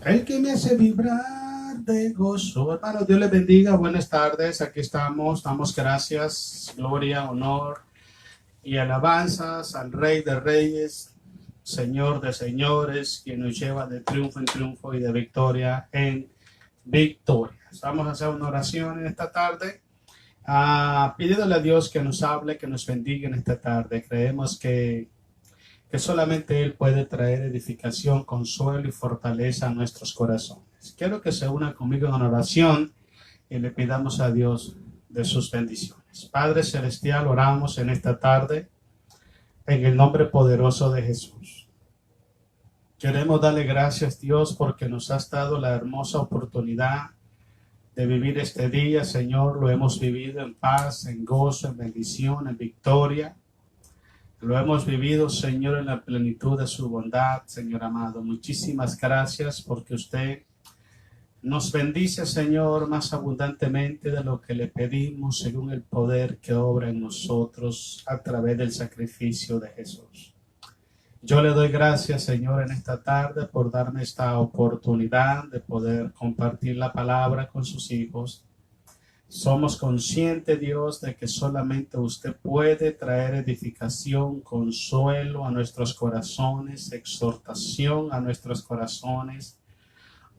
El que me hace vibrar de gozo. Hermano, Dios les bendiga. Buenas tardes. Aquí estamos. Damos gracias, gloria, honor y alabanzas al Rey de Reyes, Señor de Señores, quien nos lleva de triunfo en triunfo y de victoria en victoria. Vamos a hacer una oración en esta tarde, pidiéndole a Dios que nos hable, que nos bendiga en esta tarde. Creemos que solamente Él puede traer edificación, consuelo y fortaleza a nuestros corazones. Quiero que se una conmigo en oración y le pidamos a Dios de sus bendiciones. Padre Celestial, oramos en esta tarde en el nombre poderoso de Jesús. Queremos darle gracias, Dios, porque nos has dado la hermosa oportunidad de vivir este día, Señor. Lo hemos vivido en paz, en gozo, en bendición, en victoria. Lo hemos vivido, Señor, en la plenitud de su bondad, Señor amado. Muchísimas gracias porque usted nos bendice, Señor, más abundantemente de lo que le pedimos según el poder que obra en nosotros a través del sacrificio de Jesús. Yo le doy gracias, Señor, en esta tarde por darme esta oportunidad de poder compartir la palabra con sus hijos. Somos conscientes, Dios, de que solamente usted puede traer edificación, consuelo a nuestros corazones, exhortación a nuestros corazones.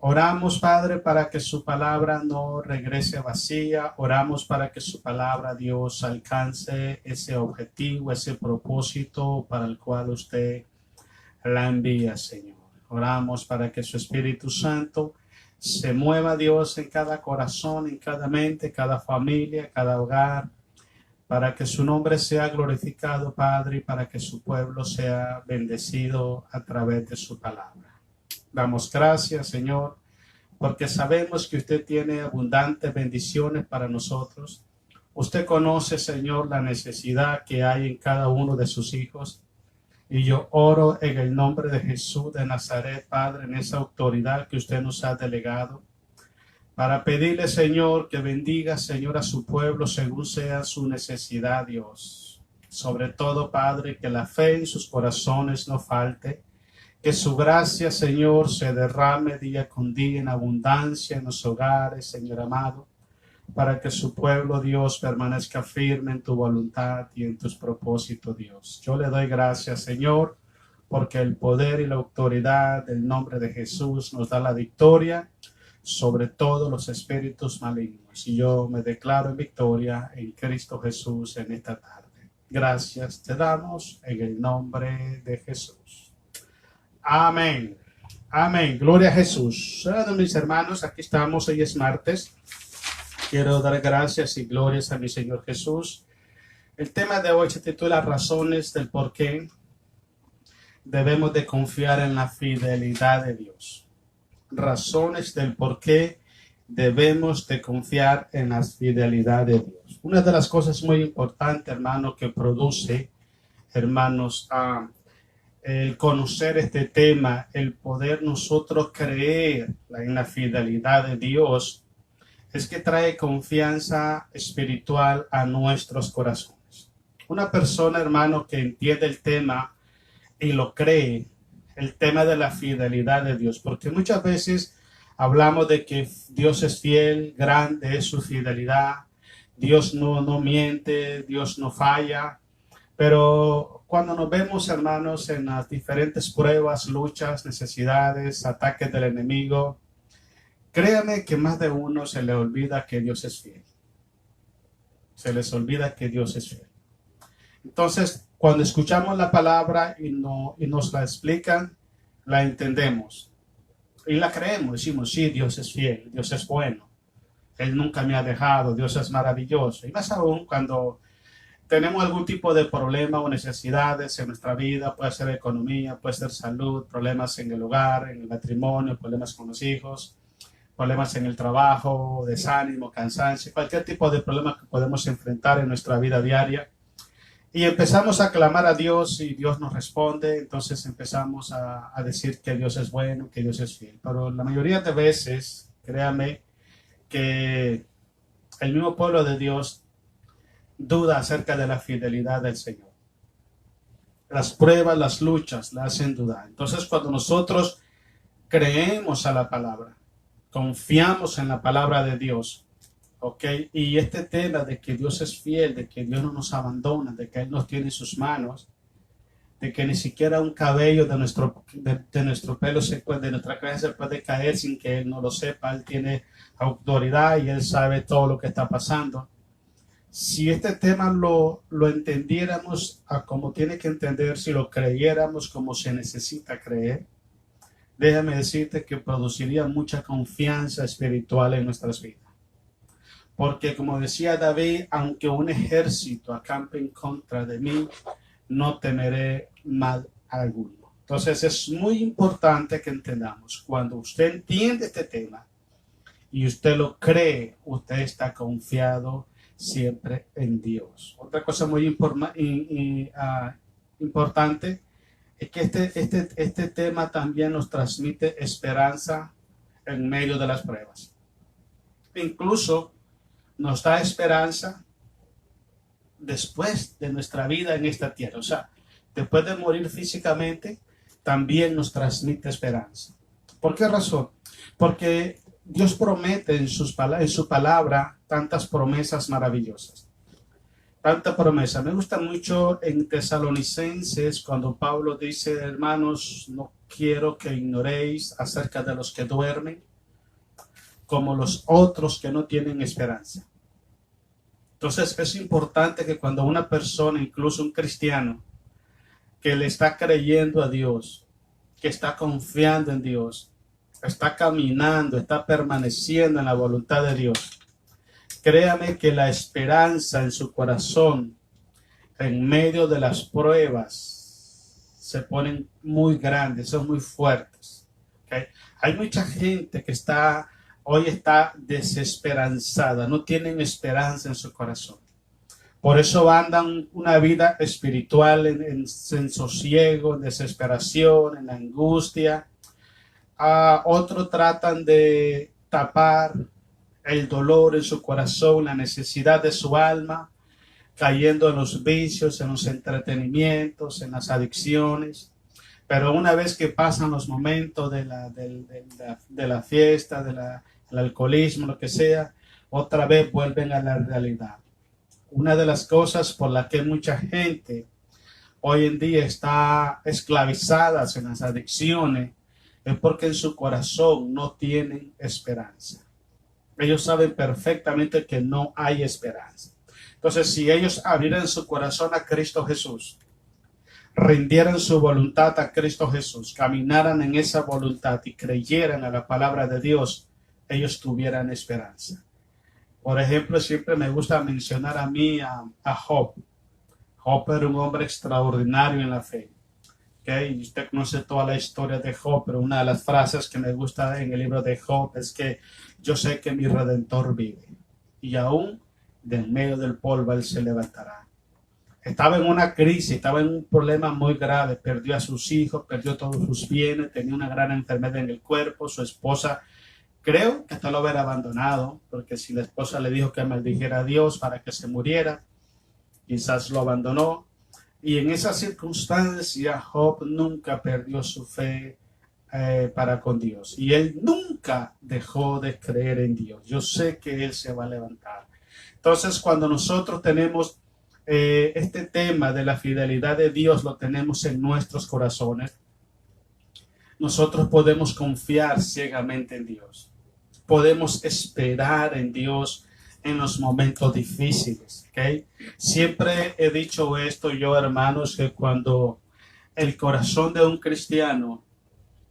Oramos, Padre, para que su palabra no regrese vacía. Oramos para que su palabra, Dios, alcance ese objetivo, ese propósito para el cual usted la envía, Señor. Oramos para que su Espíritu Santo se mueva, Dios, en cada corazón, en cada mente, cada familia, cada hogar, para que su nombre sea glorificado, Padre, y para que su pueblo sea bendecido a través de su palabra. Damos gracias, Señor, porque sabemos que usted tiene abundantes bendiciones para nosotros. Usted conoce, Señor, la necesidad que hay en cada uno de sus hijos. Y yo oro en el nombre de Jesús de Nazaret, Padre, en esa autoridad que usted nos ha delegado, para pedirle, Señor, que bendiga, Señor, a su pueblo según sea su necesidad, Dios. Sobre todo, Padre, que la fe en sus corazones no falte, que su gracia, Señor, se derrame día con día en abundancia en los hogares, Señor amado, para que su pueblo, Dios, permanezca firme en tu voluntad y en tus propósitos, Dios. Yo le doy gracias, Señor, porque el poder y la autoridad del nombre de Jesús nos da la victoria sobre todos los espíritus malignos. Y yo me declaro en victoria en Cristo Jesús en esta tarde. Gracias te damos en el nombre de Jesús. Amén. Amén. Gloria a Jesús. Mis hermanos, aquí estamos. Hoy es martes. Quiero dar gracias y glorias a mi Señor Jesús. El tema de hoy se titula Razones del por qué debemos de confiar en la fidelidad de Dios. Razones del por qué debemos de confiar en la fidelidad de Dios. Una de las cosas muy importantes, hermano, que produce, hermanos, el conocer este tema, el poder nosotros creer en la fidelidad de Dios, es que trae confianza espiritual a nuestros corazones. Una persona, hermano, que entiende el tema y lo cree, el tema de la fidelidad de Dios, porque muchas veces hablamos de que Dios es fiel, grande es su fidelidad, Dios no miente, Dios no falla, pero cuando nos vemos, hermanos, en las diferentes pruebas, luchas, necesidades, ataques del enemigo, créame que más de uno se le olvida que Dios es fiel. Se les olvida que Dios es fiel. Entonces, cuando escuchamos la palabra y nos la explican, la entendemos. Y la creemos. Decimos, sí, Dios es fiel, Dios es bueno. Él nunca me ha dejado, Dios es maravilloso. Y más aún cuando tenemos algún tipo de problema o necesidades en nuestra vida, puede ser economía, puede ser salud, problemas en el hogar, en el matrimonio, problemas con los hijos, problemas en el trabajo, desánimo, cansancio, cualquier tipo de problema que podemos enfrentar en nuestra vida diaria. Y empezamos a clamar a Dios y Dios nos responde, entonces empezamos a decir que Dios es bueno, que Dios es fiel. Pero la mayoría de veces, créame, que el mismo pueblo de Dios duda acerca de la fidelidad del Señor. Las pruebas, las luchas la hacen dudar. Entonces, cuando nosotros creemos a la palabra, confiamos en la palabra de Dios, ¿ok? Y este tema de que Dios es fiel, de que Dios no nos abandona, de que Él nos tiene en sus manos, de que ni siquiera un cabello de nuestro pelo, de nuestra cabeza se puede caer sin que Él no lo sepa. Él tiene autoridad y Él sabe todo lo que está pasando. Si este tema lo entendiéramos a como tiene que entender, si lo creyéramos como se necesita creer, déjame decirte que produciría mucha confianza espiritual en nuestras vidas. Porque como decía David, aunque un ejército acampe en contra de mí, no temeré mal alguno. Entonces es muy importante que entendamos, cuando usted entiende este tema y usted lo cree, usted está confiado siempre en Dios. Otra cosa muy importante es que este tema también nos transmite esperanza en medio de las pruebas. Incluso nos da esperanza después de nuestra vida en esta tierra. O sea, después de morir físicamente, también nos transmite esperanza. ¿Por qué razón? Porque Dios promete en su palabra tantas promesas maravillosas. Tanta promesa. Me gusta mucho en Tesalonicenses cuando Pablo dice, hermanos, no quiero que ignoréis acerca de los que duermen, como los otros que no tienen esperanza. Entonces es importante que cuando una persona, incluso un cristiano, que le está creyendo a Dios, que está confiando en Dios, está caminando, está permaneciendo en la voluntad de Dios, créame que la esperanza en su corazón, en medio de las pruebas, se ponen muy grandes, son muy fuertes. ¿Okay? Hay mucha gente que hoy está desesperanzada, no tienen esperanza en su corazón. Por eso andan una vida espiritual en sosiego, en desesperación, en angustia. Otros tratan de tapar el dolor en su corazón, la necesidad de su alma, cayendo en los vicios, en los entretenimientos, en las adicciones. Pero una vez que pasan los momentos de la fiesta, del alcoholismo, lo que sea, otra vez vuelven a la realidad. Una de las cosas por las que mucha gente hoy en día está esclavizada en las adicciones es porque en su corazón no tienen esperanza. Ellos saben perfectamente que no hay esperanza. Entonces, si ellos abrieran su corazón a Cristo Jesús, rindieran su voluntad a Cristo Jesús, caminaran en esa voluntad y creyeran a la palabra de Dios, ellos tuvieran esperanza. Por ejemplo, siempre me gusta mencionar a mí a Job. Job era un hombre extraordinario en la fe. ¿Okay? Y usted conoce toda la historia de Job, pero una de las frases que me gusta en el libro de Job es que yo sé que mi Redentor vive y aún de en medio del polvo él se levantará. Estaba en una crisis, estaba en un problema muy grave, perdió a sus hijos, perdió todos sus bienes, tenía una gran enfermedad en el cuerpo, su esposa creo que hasta lo hubiera abandonado, porque si la esposa le dijo que maldijera a Dios para que se muriera, quizás lo abandonó. Y en esa circunstancia, Job nunca perdió su fe para con Dios. Y él nunca dejó de creer en Dios. Yo sé que Él se va a levantar. Entonces, cuando nosotros tenemos este tema de la fidelidad de Dios, lo tenemos en nuestros corazones, nosotros podemos confiar ciegamente en Dios. Podemos esperar en Dios en los momentos difíciles. ¿Okay? Siempre he dicho esto yo, hermanos, que cuando el corazón de un cristiano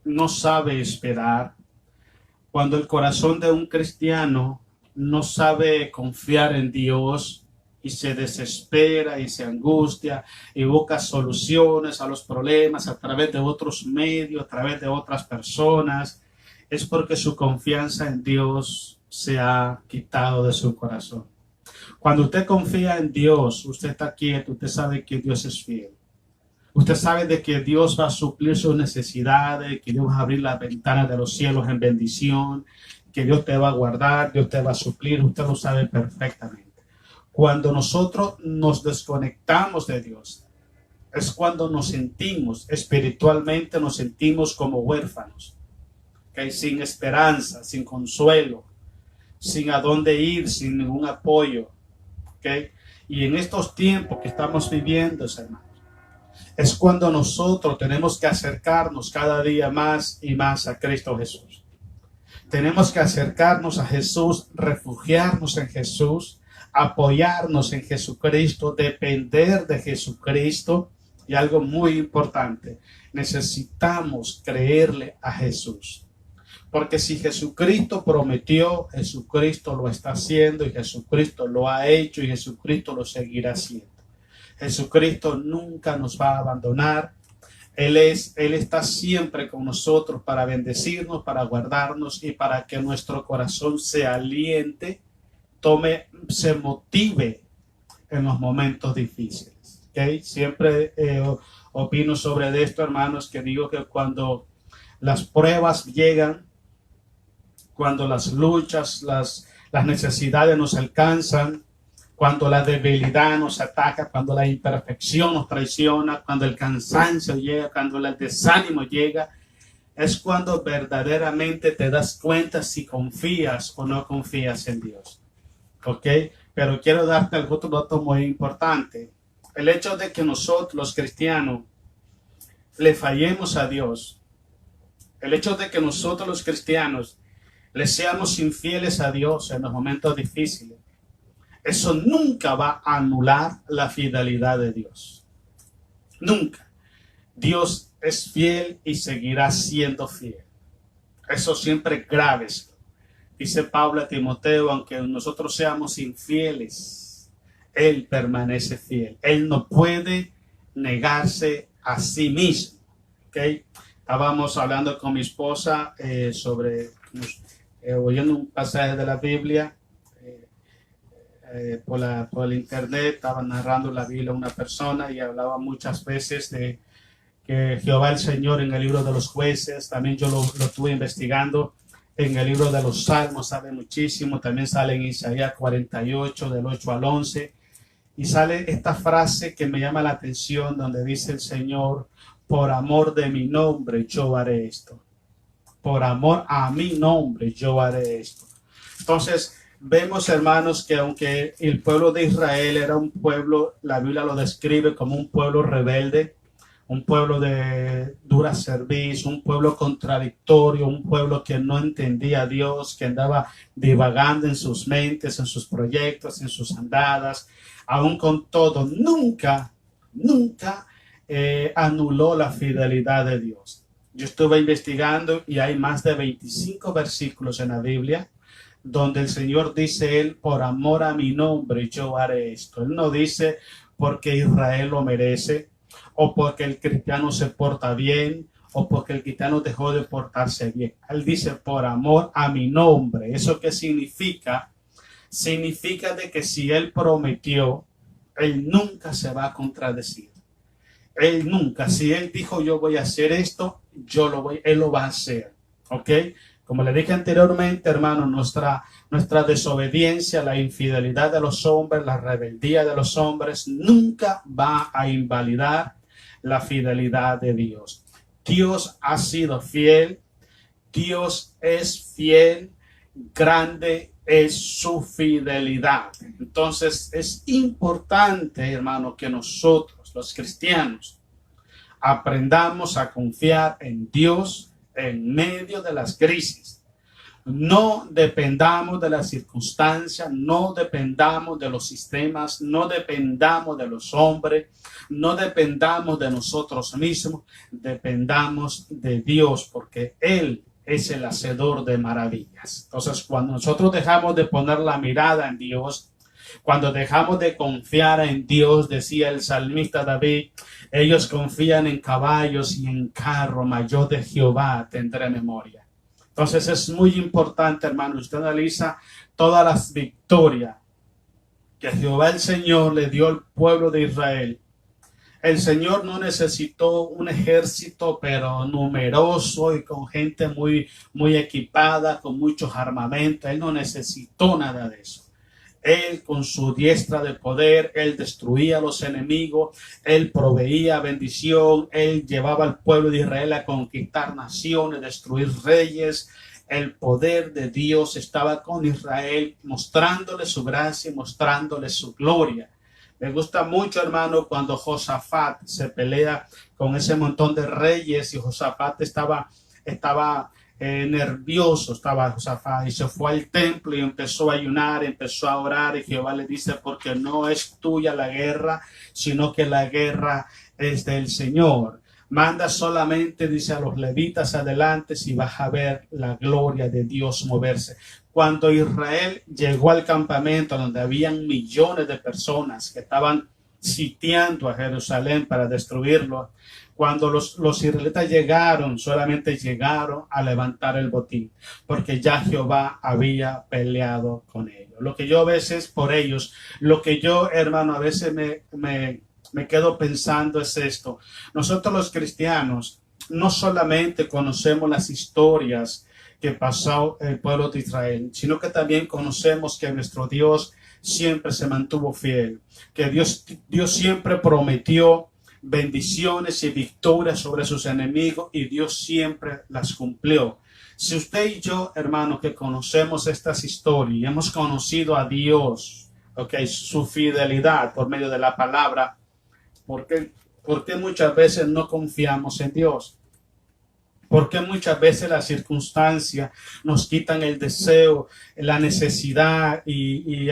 no sabe esperar, cuando el corazón de un cristiano no sabe confiar en Dios y se desespera y se angustia y busca soluciones a los problemas a través de otros medios, a través de otras personas, es porque su confianza en Dios se ha quitado de su corazón. Cuando usted confía en Dios, usted está quieto, usted sabe que Dios es fiel. Usted sabe de que Dios va a suplir sus necesidades, que Dios va a abrir las ventanas de los cielos en bendición, que Dios te va a guardar, Dios te va a suplir, usted lo sabe perfectamente. Cuando nosotros nos desconectamos de Dios, es cuando nos sentimos, espiritualmente nos sentimos como huérfanos. ¿okay? Sin esperanza, sin consuelo, sin a dónde ir, sin ningún apoyo. ¿Okay? Y en estos tiempos que estamos viviendo, hermanos, es cuando nosotros tenemos que acercarnos cada día más y más a Cristo Jesús. Tenemos que acercarnos a Jesús, refugiarnos en Jesús, apoyarnos en Jesucristo, depender de Jesucristo. Y algo muy importante, necesitamos creerle a Jesús. Porque si Jesucristo prometió, Jesucristo lo está haciendo y Jesucristo lo ha hecho y Jesucristo lo seguirá haciendo. Jesucristo nunca nos va a abandonar. Él está siempre con nosotros para bendecirnos, para guardarnos y para que nuestro corazón se aliente, se motive en los momentos difíciles. ¿Okay? Siempre opino sobre esto, hermanos, que digo que cuando las pruebas llegan, cuando las luchas, las necesidades nos alcanzan, cuando la debilidad nos ataca, cuando la imperfección nos traiciona, cuando el cansancio llega, cuando el desánimo llega, es cuando verdaderamente te das cuenta si confías o no confías en Dios. ¿Ok? Pero quiero darte otro dato muy importante. El hecho de que nosotros, los cristianos, le fallemos a Dios, el hecho de que nosotros, los cristianos, le seamos infieles a Dios en los momentos difíciles, eso nunca va a anular la fidelidad de Dios. Nunca. Dios es fiel y seguirá siendo fiel. Eso siempre es grave. Dice Pablo a Timoteo, aunque nosotros seamos infieles, Él permanece fiel. Él no puede negarse a sí mismo. ¿Okay? Estábamos hablando con mi esposa oyendo un pasaje de la Biblia. Por el internet estaba narrando la Biblia a una persona y hablaba muchas veces de que Jehová el Señor en el libro de los jueces, también yo lo estuve investigando, en el libro de los Salmos sale muchísimo, también sale en Isaías 48 del 8 al 11 y sale esta frase que me llama la atención donde dice el Señor, por amor de mi nombre yo haré esto, por amor a mi nombre yo haré esto. Entonces vemos, hermanos, que aunque el pueblo de Israel era un pueblo, la Biblia lo describe como un pueblo rebelde, un pueblo de dura cerviz, un pueblo contradictorio, un pueblo que no entendía a Dios, que andaba divagando en sus mentes, en sus proyectos, en sus andadas, aún con todo, nunca anuló la fidelidad de Dios. Yo estuve investigando y hay más de 25 versículos en la Biblia donde el Señor dice, Él, por amor a mi nombre yo haré esto. Él no dice porque Israel lo merece, o porque el cristiano se porta bien, o porque el cristiano dejó de portarse bien. Él dice, por amor a mi nombre. ¿Eso qué significa? Significa de que si Él prometió, Él nunca se va a contradecir. Él nunca, si Él dijo yo voy a hacer esto, Él lo va a hacer. ¿Ok? Como le dije anteriormente, hermano, nuestra desobediencia, la infidelidad de los hombres, la rebeldía de los hombres, nunca va a invalidar la fidelidad de Dios. Dios ha sido fiel, Dios es fiel, grande es su fidelidad. Entonces es importante, hermano, que nosotros, los cristianos, aprendamos a confiar en Dios en medio de las crisis. No dependamos de las circunstancias, no dependamos de los sistemas, no dependamos de los hombres, no dependamos de nosotros mismos, dependamos de Dios, porque Él es el hacedor de maravillas. Entonces, cuando nosotros dejamos de poner la mirada en Dios, cuando dejamos de confiar en Dios, decía el salmista David, ellos confían en caballos y en carro, mas yo de Jehová tendré memoria. Entonces es muy importante, hermano, usted analiza todas las victorias que Jehová el Señor le dio al pueblo de Israel. El Señor no necesitó un ejército, pero numeroso y con gente muy equipada, con muchos armamentos. Él no necesitó nada de eso. Él con su diestra de poder, Él destruía a los enemigos, Él proveía bendición, Él llevaba al pueblo de Israel a conquistar naciones, destruir reyes. El poder de Dios estaba con Israel, mostrándole su gracia y mostrándole su gloria. Me gusta mucho, hermano, cuando Josafat se pelea con ese montón de reyes y Josafat estaba nervioso, estaba Josafat, y se fue al templo y empezó a ayunar, empezó a orar, y Jehová le dice, porque no es tuya la guerra, sino que la guerra es del Señor. Manda solamente, dice, a los levitas adelante, si vas a ver la gloria de Dios moverse. Cuando Israel llegó al campamento donde habían millones de personas que estaban sitiando a Jerusalén para destruirlo, cuando los israelitas llegaron, solamente llegaron a levantar el botín, porque ya Jehová había peleado con ellos. Lo que yo a veces por ellos, lo que yo, hermano, a veces me quedo pensando es esto. Nosotros los cristianos no solamente conocemos las historias que pasó el pueblo de Israel, sino que también conocemos que nuestro Dios siempre se mantuvo fiel, que Dios siempre prometió bendiciones y victorias sobre sus enemigos y Dios siempre las cumplió. Si usted y yo, hermano, que conocemos estas historias y hemos conocido a Dios, su fidelidad por medio de la palabra, ¿por qué muchas veces no confiamos en Dios? Porque muchas veces las circunstancias nos quitan el deseo, la necesidad y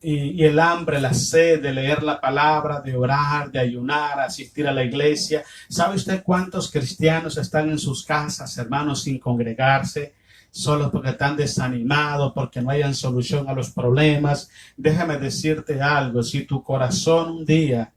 el hambre, la sed de leer la palabra, de orar, de ayunar, asistir a la iglesia. ¿Sabe usted cuántos cristianos están en sus casas, hermanos, sin congregarse? Solo porque están desanimados, porque no hayan solución a los problemas. Déjame decirte algo, si tu corazón un día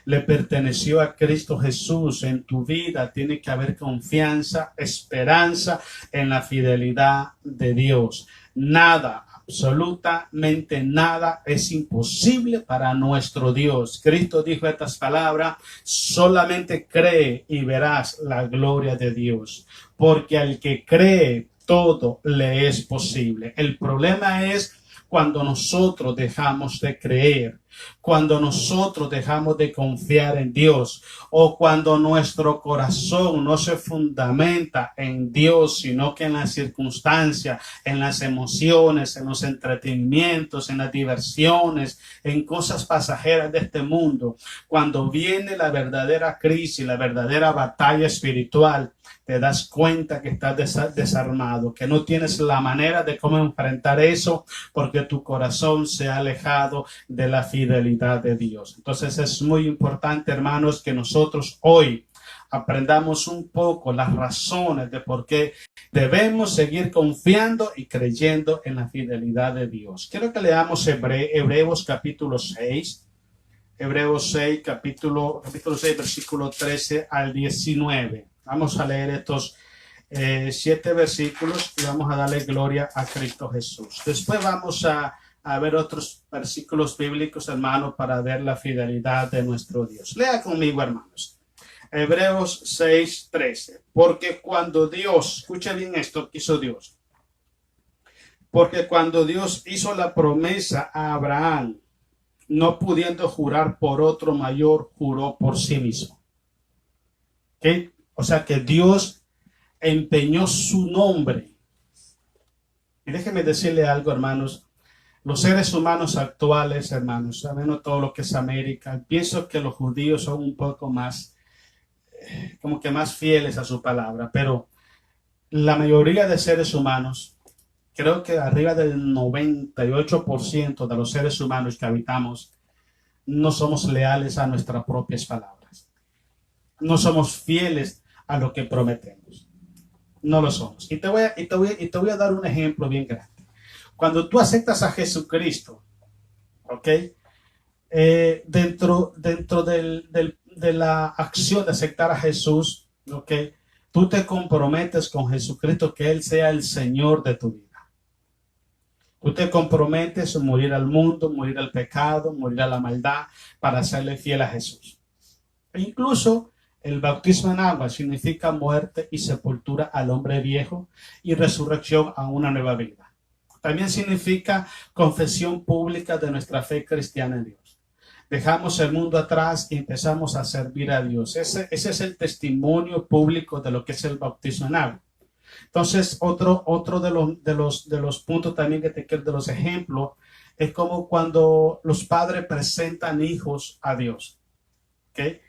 le perteneció a Cristo Jesús, en tu vida tiene que haber confianza, esperanza en la fidelidad de Dios. Nada, absolutamente nada es imposible para nuestro Dios. Cristo dijo estas palabras, solamente cree y verás la gloria de Dios, porque al que cree todo le es posible. El problema es cuando nosotros dejamos de creer, cuando nosotros dejamos de confiar en Dios, o cuando nuestro corazón no se fundamenta en Dios, sino que en las circunstancias, en las emociones, en los entretenimientos, en las diversiones, en cosas pasajeras de este mundo. Cuando viene la verdadera crisis, la verdadera batalla espiritual, te das cuenta que estás desarmado, que no tienes la manera de cómo enfrentar eso, porque tu corazón se ha alejado de la fidelidad de Dios. Entonces es muy importante, hermanos, que nosotros hoy aprendamos un poco las razones de por qué debemos seguir confiando y creyendo en la fidelidad de Dios. Quiero que leamos Hebreos capítulo 6. Hebreos 6, capítulo 6, versículo 13 al 19. Vamos a leer estos 7 versículos y vamos a darle gloria a Cristo Jesús. Después vamos a ver otros versículos bíblicos, hermanos, para ver la fidelidad de nuestro Dios. Lea conmigo, hermanos. Hebreos 6, 13. Porque cuando Dios, escuche bien esto que hizo Dios. Porque cuando Dios hizo la promesa a Abraham, no pudiendo jurar por otro mayor, juró por sí mismo. ¿Okay? O sea que Dios empeñó su nombre. Y déjeme decirle algo, hermanos. Los seres humanos actuales, hermanos, sabemos todo lo que es América. Pienso que los judíos son un poco más, como que más fieles a su palabra. Pero la mayoría de seres humanos, creo que arriba del 98% de los seres humanos que habitamos, no somos leales a nuestras propias palabras. No somos fieles a lo que prometemos. No lo somos. Y te voy a dar un ejemplo bien grande. Cuando tú aceptas a Jesucristo, ¿ok? Dentro de la acción de aceptar a Jesús, ¿ok? Tú te comprometes con Jesucristo que Él sea el Señor de tu vida. Tú te comprometes a morir al mundo, morir al pecado, morir a la maldad para serle fiel a Jesús. E incluso el bautismo en agua significa muerte y sepultura al hombre viejo y resurrección a una nueva vida. También significa confesión pública de nuestra fe cristiana en Dios. Dejamos el mundo atrás y empezamos a servir a Dios. Ese es el testimonio público de lo que es el bautismo en agua. Entonces, otro de los puntos también que te quiero, de los ejemplos, es como cuando los padres presentan hijos a Dios. ¿Okay?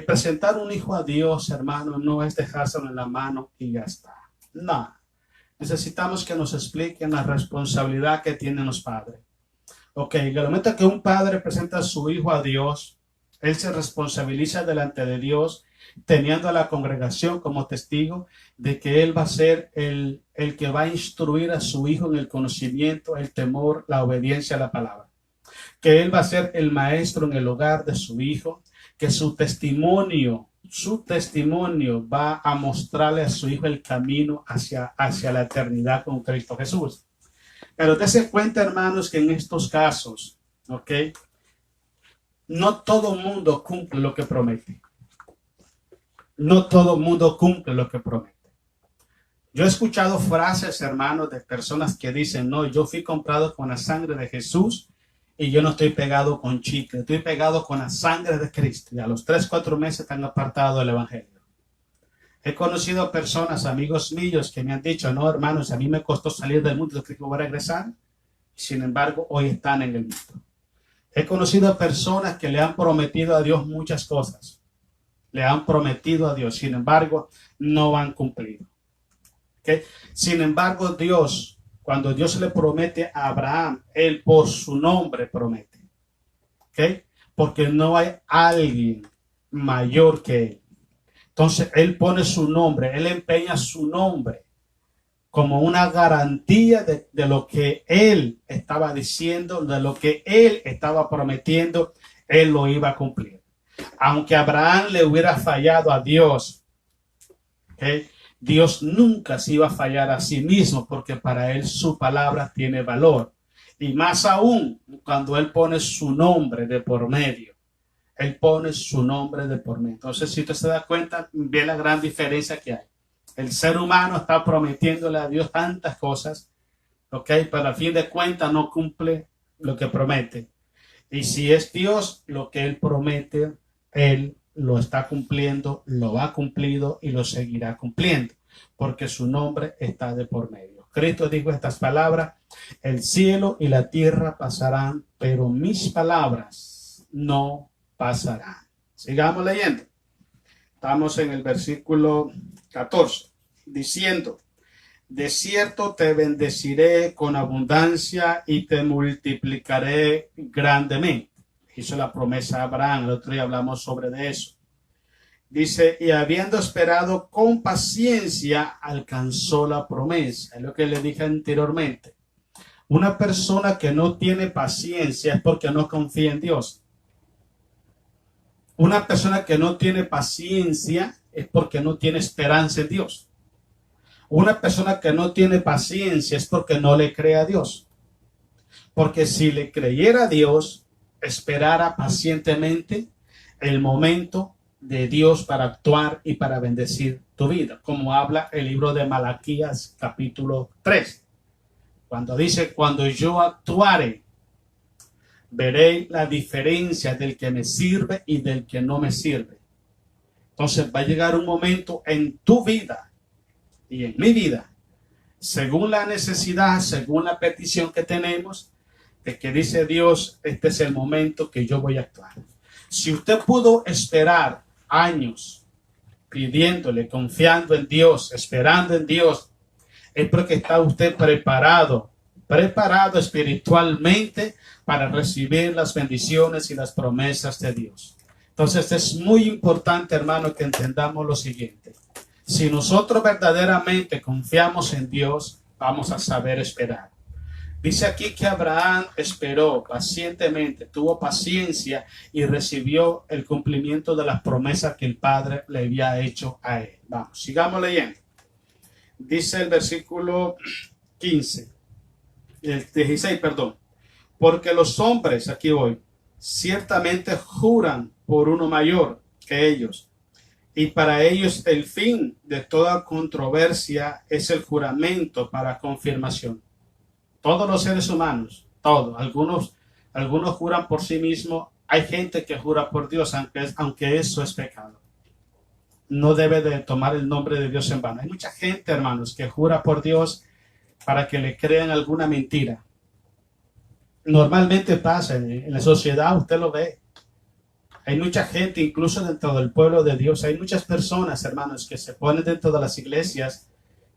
Presentar un hijo a Dios, hermano, no es dejárselo en la mano y ya está. No. Necesitamos que nos expliquen la responsabilidad que tienen los padres. Ok, en el momento que un padre presenta a su hijo a Dios, él se responsabiliza delante de Dios, teniendo a la congregación como testigo de que él va a ser el que va a instruir a su hijo en el conocimiento, el temor, la obediencia a la palabra. Que él va a ser el maestro en el hogar de su hijo, que su testimonio va a mostrarle a su hijo el camino hacia la eternidad con Cristo Jesús. Pero dése cuenta, hermanos, que en estos casos, ¿ok? No todo mundo cumple lo que promete. No todo mundo cumple lo que promete. Yo he escuchado frases, hermanos, de personas que dicen, no, yo fui comprado con la sangre de Jesús y yo no estoy pegado con chicle, estoy pegado con la sangre de Cristo. Y a los 3-4 meses están apartados del Evangelio. He conocido personas, amigos míos, que me han dicho, no, hermanos, a mí me costó salir del mundo, yo creo que voy a regresar. Sin embargo, hoy están en el mundo. He conocido personas que le han prometido a Dios muchas cosas. Le han prometido a Dios, sin embargo, no han cumplido. ¿Okay? Sin embargo, Dios, cuando Dios le promete a Abraham, él por su nombre promete. ¿Okay? Porque no hay alguien mayor que él. Entonces, él pone su nombre, él empeña su nombre como una garantía de lo que él estaba diciendo, de lo que él estaba prometiendo, él lo iba a cumplir. Aunque Abraham le hubiera fallado a Dios, ¿okay? Dios nunca se iba a fallar a sí mismo, porque para él su palabra tiene valor. Y más aún cuando él pone su nombre de por medio. Él pone su nombre de por medio. Entonces, si usted se da cuenta, ve la gran diferencia que hay. El ser humano está prometiéndole a Dios tantas cosas, ¿ok? Pero al fin de cuentas no cumple lo que promete. Y si es Dios lo que Él promete, Él lo está cumpliendo, lo ha cumplido y lo seguirá cumpliendo, porque su nombre está de por medio. Cristo dijo estas palabras: el cielo y la tierra pasarán, pero mis palabras no pasarán. Sigamos leyendo. Estamos en el versículo 14, diciendo: de cierto te bendeciré con abundancia y te multiplicaré grandemente. Hizo la promesa a Abraham, el otro día hablamos sobre de eso. Dice, y habiendo esperado con paciencia, alcanzó la promesa. Es lo que le dije anteriormente. Una persona que no tiene paciencia es porque no confía en Dios. Una persona que no tiene paciencia es porque no tiene esperanza en Dios. Una persona que no tiene paciencia es porque no le cree a Dios. Porque si le creyera a Dios, esperara pacientemente el momento de Dios para actuar y para bendecir tu vida, como habla el libro de Malaquías capítulo 3. Cuando dice, cuando yo actuare, veré la diferencia del que me sirve y del que no me sirve. Entonces va a llegar un momento en tu vida y en mi vida, según la necesidad, según la petición que tenemos, de que dice Dios, este es el momento que yo voy a actuar. Si usted pudo esperar años pidiéndole, confiando en Dios, esperando en Dios, es porque está usted preparado espiritualmente para recibir las bendiciones y las promesas de Dios. Entonces es muy importante, hermano, que entendamos lo siguiente. Si nosotros verdaderamente confiamos en Dios, vamos a saber esperar. Dice aquí que Abraham esperó pacientemente, tuvo paciencia y recibió el cumplimiento de las promesas que el Padre le había hecho a él. Vamos, sigamos leyendo. Dice el versículo 15, el 16, perdón. Porque los hombres, aquí voy, ciertamente juran por uno mayor que ellos. Y para ellos el fin de toda controversia es el juramento para confirmación. Todos los seres humanos, todos. Algunos juran por sí mismos. Hay gente que jura por Dios, aunque eso es pecado. No debe de tomar el nombre de Dios en vano. Hay mucha gente, hermanos, que jura por Dios para que le crean alguna mentira. Normalmente pasa en la sociedad, usted lo ve. Hay mucha gente, incluso dentro del pueblo de Dios, hay muchas personas, hermanos, que se ponen dentro de las iglesias,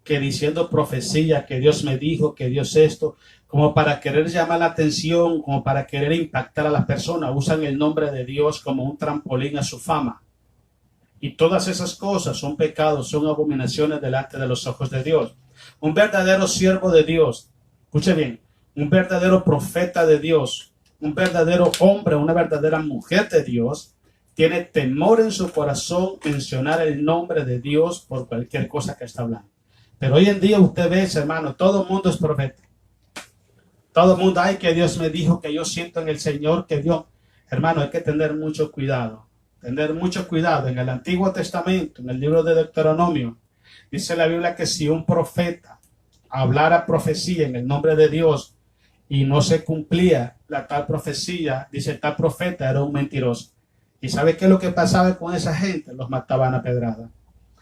que diciendo profecía, que Dios me dijo, que Dios esto, como para querer llamar la atención, como para querer impactar a las personas, usan el nombre de Dios como un trampolín a su fama. Y todas esas cosas son pecados, son abominaciones delante de los ojos de Dios. Un verdadero siervo de Dios, escuche bien, un verdadero profeta de Dios, un verdadero hombre, una verdadera mujer de Dios, tiene temor en su corazón mencionar el nombre de Dios por cualquier cosa que está hablando. Pero hoy en día usted ve, hermano, todo el mundo es profeta. Todo el mundo, ay, que Dios me dijo, que yo siento en el Señor, que Dios... Hermano, hay que tener mucho cuidado. Tener mucho cuidado. En el Antiguo Testamento, en el libro de Deuteronomio, dice la Biblia que si un profeta hablara profecía en el nombre de Dios y no se cumplía la tal profecía, dice tal profeta era un mentiroso. ¿Y sabe qué es lo que pasaba con esa gente? Los mataban a pedrada.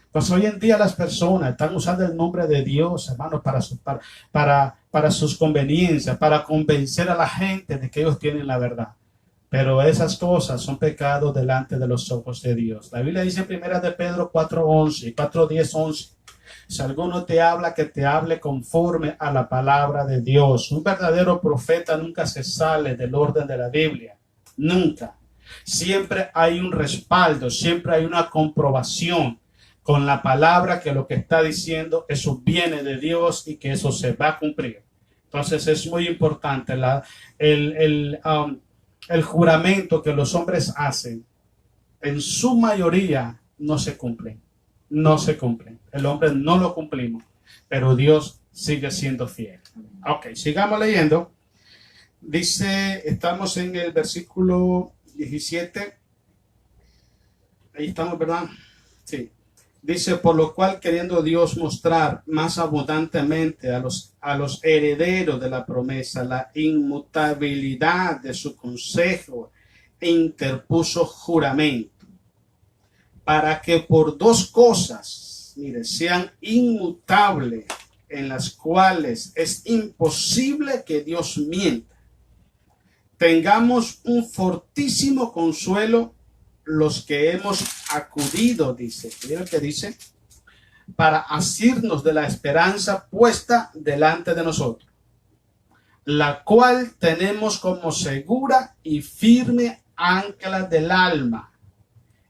Pues hoy en día las personas están usando el nombre de Dios, hermanos, para sus conveniencias, para convencer a la gente de que ellos tienen la verdad. Pero esas cosas son pecados delante de los ojos de Dios. La Biblia dice en 1 de Pedro 4:11, 4:10-11, si alguno te habla, que te hable conforme a la palabra de Dios. Un verdadero profeta nunca se sale del orden de la Biblia. Nunca. Siempre hay un respaldo, siempre hay una comprobación con la palabra que lo que está diciendo, eso viene de Dios y que eso se va a cumplir. Entonces es muy importante el juramento que los hombres hacen, en su mayoría no se cumplen. No se cumplen. El hombre no lo cumplimos, pero Dios sigue siendo fiel. Ok, sigamos leyendo. Dice, estamos en el versículo 17. Ahí estamos, ¿verdad? Sí. Dice, por lo cual queriendo Dios mostrar más abundantemente a los herederos de la promesa la inmutabilidad de su consejo, interpuso juramento, para que por dos cosas, mire, sean inmutables, en las cuales es imposible que Dios mienta, tengamos un fortísimo consuelo los que hemos acudido, dice, mira lo que dice, para asirnos de la esperanza puesta delante de nosotros, la cual tenemos como segura y firme ancla del alma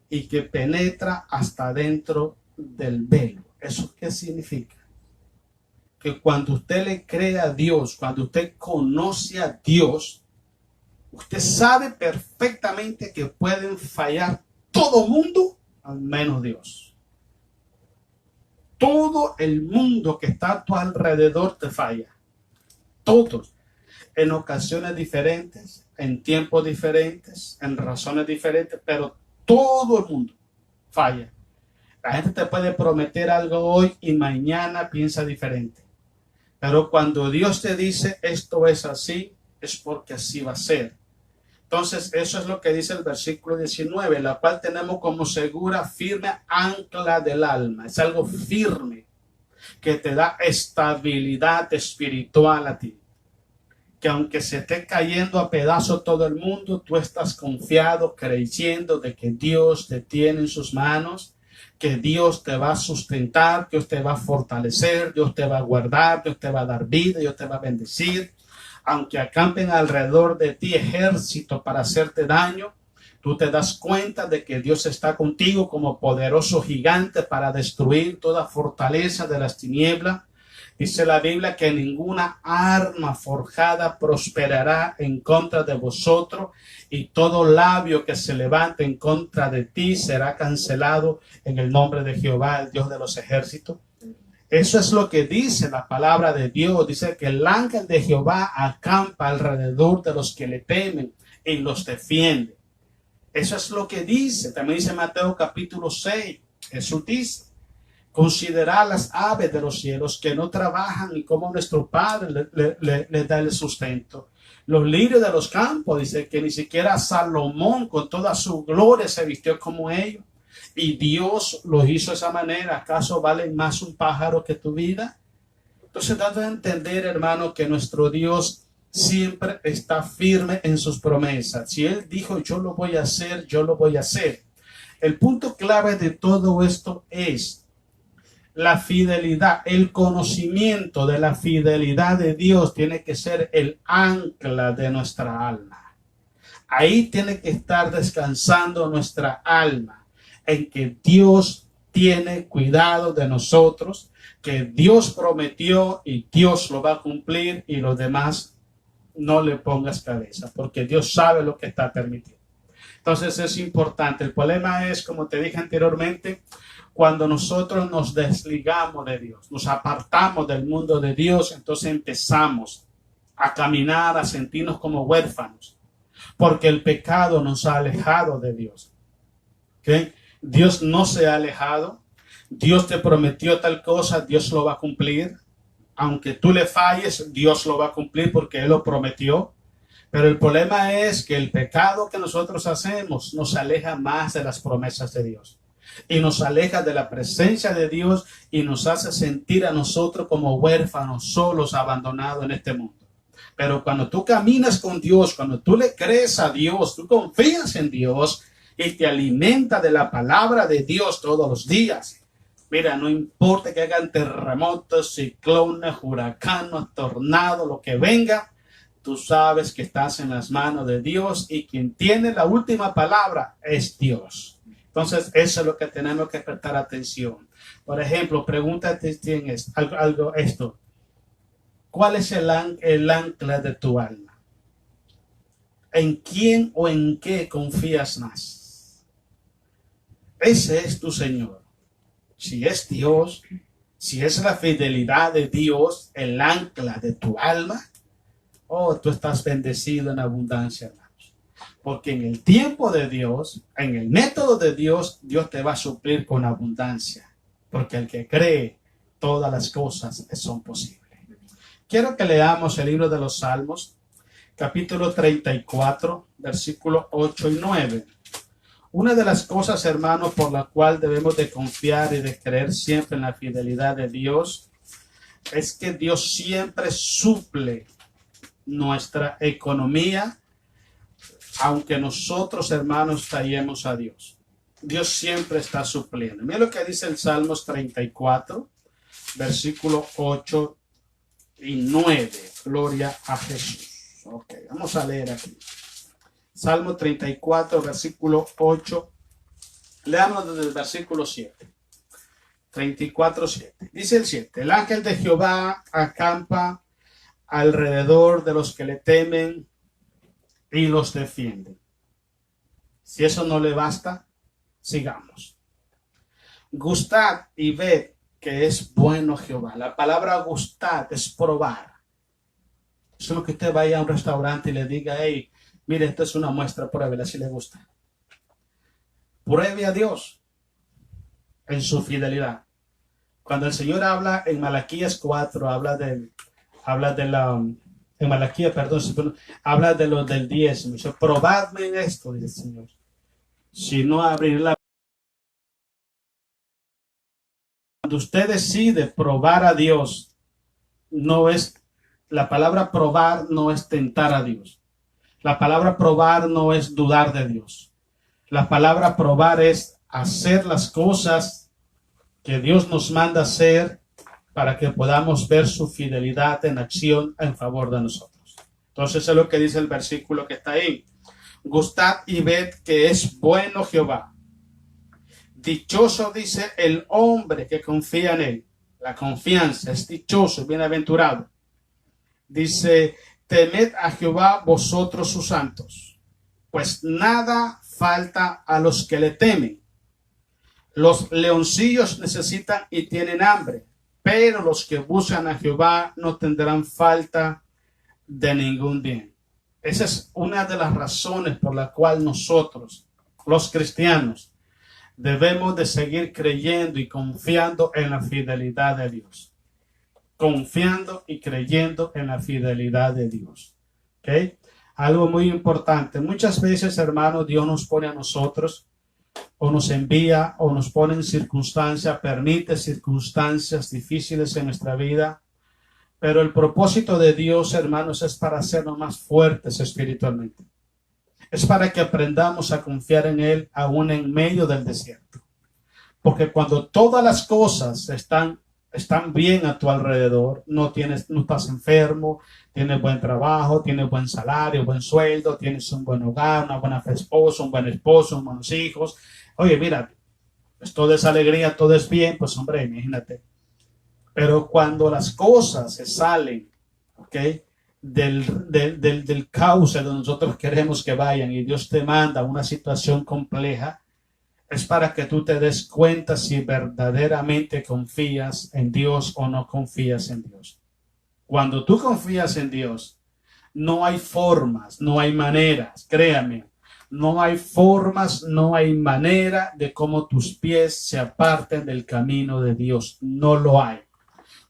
y que penetra hasta dentro del velo. ¿Eso qué significa? Que cuando usted le cree a Dios, cuando usted conoce a Dios, usted sabe perfectamente que pueden fallar todo mundo, al menos Dios. Todo el mundo que está a tu alrededor te falla. Todos. En ocasiones diferentes, en tiempos diferentes, en razones diferentes, pero todo el mundo falla. La gente te puede prometer algo hoy y mañana piensa diferente. Pero cuando Dios te dice esto es así, es porque así va a ser. Entonces, eso es lo que dice el versículo 19, la cual tenemos como segura, firme ancla del alma. Es algo firme que te da estabilidad espiritual a ti. Que aunque se esté cayendo a pedazos todo el mundo, tú estás confiado, creyendo de que Dios te tiene en sus manos, que Dios te va a sustentar, Dios te va a fortalecer, Dios te va a guardar, Dios te va a dar vida, Dios te va a bendecir. Aunque acampen alrededor de ti ejército para hacerte daño, tú te das cuenta de que Dios está contigo como poderoso gigante para destruir toda fortaleza de las tinieblas. Dice la Biblia que ninguna arma forjada prosperará en contra de vosotros y todo labio que se levante en contra de ti será cancelado en el nombre de Jehová, el Dios de los ejércitos. Eso es lo que dice la palabra de Dios. Dice que el ángel de Jehová acampa alrededor de los que le temen y los defiende. Eso es lo que dice. También dice Mateo capítulo 6. Jesús dice, Considerad las aves de los cielos que no trabajan y como nuestro Padre les da el sustento. Los lirios de los campos, dice que ni siquiera Salomón con toda su gloria se vistió como ellos. Y Dios los hizo de esa manera. ¿Acaso vale más un pájaro que tu vida? Entonces, dando a entender, hermano, que nuestro Dios siempre está firme en sus promesas. Si Él dijo, yo lo voy a hacer, yo lo voy a hacer. El punto clave de todo esto es la fidelidad, el conocimiento de la fidelidad de Dios tiene que ser el ancla de nuestra alma. Ahí tiene que estar descansando nuestra alma, en que Dios tiene cuidado de nosotros, que Dios prometió y Dios lo va a cumplir, y los demás no le pongas cabeza, porque Dios sabe lo que está permitiendo. Entonces es importante. El problema es, como te dije anteriormente, cuando nosotros nos desligamos de Dios, nos apartamos del mundo de Dios, entonces empezamos a caminar, a sentirnos como huérfanos, porque el pecado nos ha alejado de Dios. ¿Okay? Dios no se ha alejado. Dios te prometió tal cosa, Dios lo va a cumplir. Aunque tú le falles, Dios lo va a cumplir porque Él lo prometió. Pero el problema es que el pecado que nosotros hacemos nos aleja más de las promesas de Dios. Y nos aleja de la presencia de Dios y nos hace sentir a nosotros como huérfanos, solos, abandonados en este mundo. Pero cuando tú caminas con Dios, cuando tú le crees a Dios, tú confías en Dios y te alimenta de la palabra de Dios todos los días. Mira, no importa que hagan terremotos, ciclones, huracanes, tornados, lo que venga, tú sabes que estás en las manos de Dios y quien tiene la última palabra es Dios. Entonces, eso es lo que tenemos que prestar atención. Por ejemplo, pregúntate esto. ¿Cuál es el ancla de tu alma? ¿En quién o en qué confías más? Ese es tu Señor. Si es Dios, si es la fidelidad de Dios, el ancla de tu alma, tú estás bendecido en abundancia, hermanos. Porque en el tiempo de Dios, en el método de Dios, Dios te va a suplir con abundancia. Porque el que cree, todas las cosas son posibles. Quiero que leamos el libro de los Salmos, capítulo 34, versículos 8 y 9. Una de las cosas, hermanos, por la cual debemos de confiar y de creer siempre en la fidelidad de Dios, es que Dios siempre suple nuestra economía, aunque nosotros, hermanos, fallemos a Dios. Dios siempre está supliendo. Mira lo que dice el Salmos 34, versículo 8 y 9. Gloria a Jesús. Ok, vamos a leer aquí. Salmo 34, versículo 8. Leamos desde el versículo 7. 34, 7. Dice el 7. El ángel de Jehová acampa alrededor de los que le temen y los defiende. Si eso no le basta, sigamos. Gustad y ved que es bueno Jehová. La palabra gustad es probar. Eso es lo que usted vaya a un restaurante y le diga, hey, mire, esto es una muestra, pruébela si le gusta. Pruebe a Dios en su fidelidad. Cuando el Señor habla en Malaquías 4, habla de lo del diezmo. Dice, probadme en esto, dice el Señor. Si no abrir la... Cuando usted decide probar a Dios, la palabra probar no es tentar a Dios. La palabra probar no es dudar de Dios. La palabra probar es hacer las cosas que Dios nos manda hacer para que podamos ver su fidelidad en acción en favor de nosotros. Entonces es lo que dice el versículo que está ahí. Gustad y ved que es bueno Jehová. Dichoso, dice, el hombre que confía en él. La confianza es dichoso, bienaventurado. Dice, temed a Jehová vosotros sus santos, pues nada falta a los que le temen. Los leoncillos necesitan y tienen hambre, pero los que buscan a Jehová no tendrán falta de ningún bien. Esa es una de las razones por la cual nosotros, los cristianos, Debemos de seguir creyendo y confiando en la fidelidad de Dios. Confiando y creyendo en la fidelidad de Dios. ¿Ok? Algo muy importante. Muchas veces, hermanos, Dios nos pone a nosotros o nos envía o nos pone en circunstancias, permite circunstancias difíciles en nuestra vida. Pero el propósito de Dios, hermanos, es para hacernos más fuertes espiritualmente. Es para que aprendamos a confiar en Él aún en medio del desierto. Porque cuando todas las cosas están bien a tu alrededor, no estás enfermo, tienes buen trabajo, tienes buen salario, buen sueldo, tienes un buen hogar, una buena esposa, un buen esposo, buenos hijos. Oye, mira, pues todo es alegría, todo es bien, pues hombre, imagínate. Pero cuando las cosas se salen, ¿ok?, del cauce donde nosotros queremos que vayan y Dios te manda una situación compleja, es para que tú te des cuenta si verdaderamente confías en Dios o no confías en Dios. Cuando tú confías en Dios, no hay formas, no hay maneras, créame, no hay formas, no hay manera de cómo tus pies se aparten del camino de Dios. No lo hay.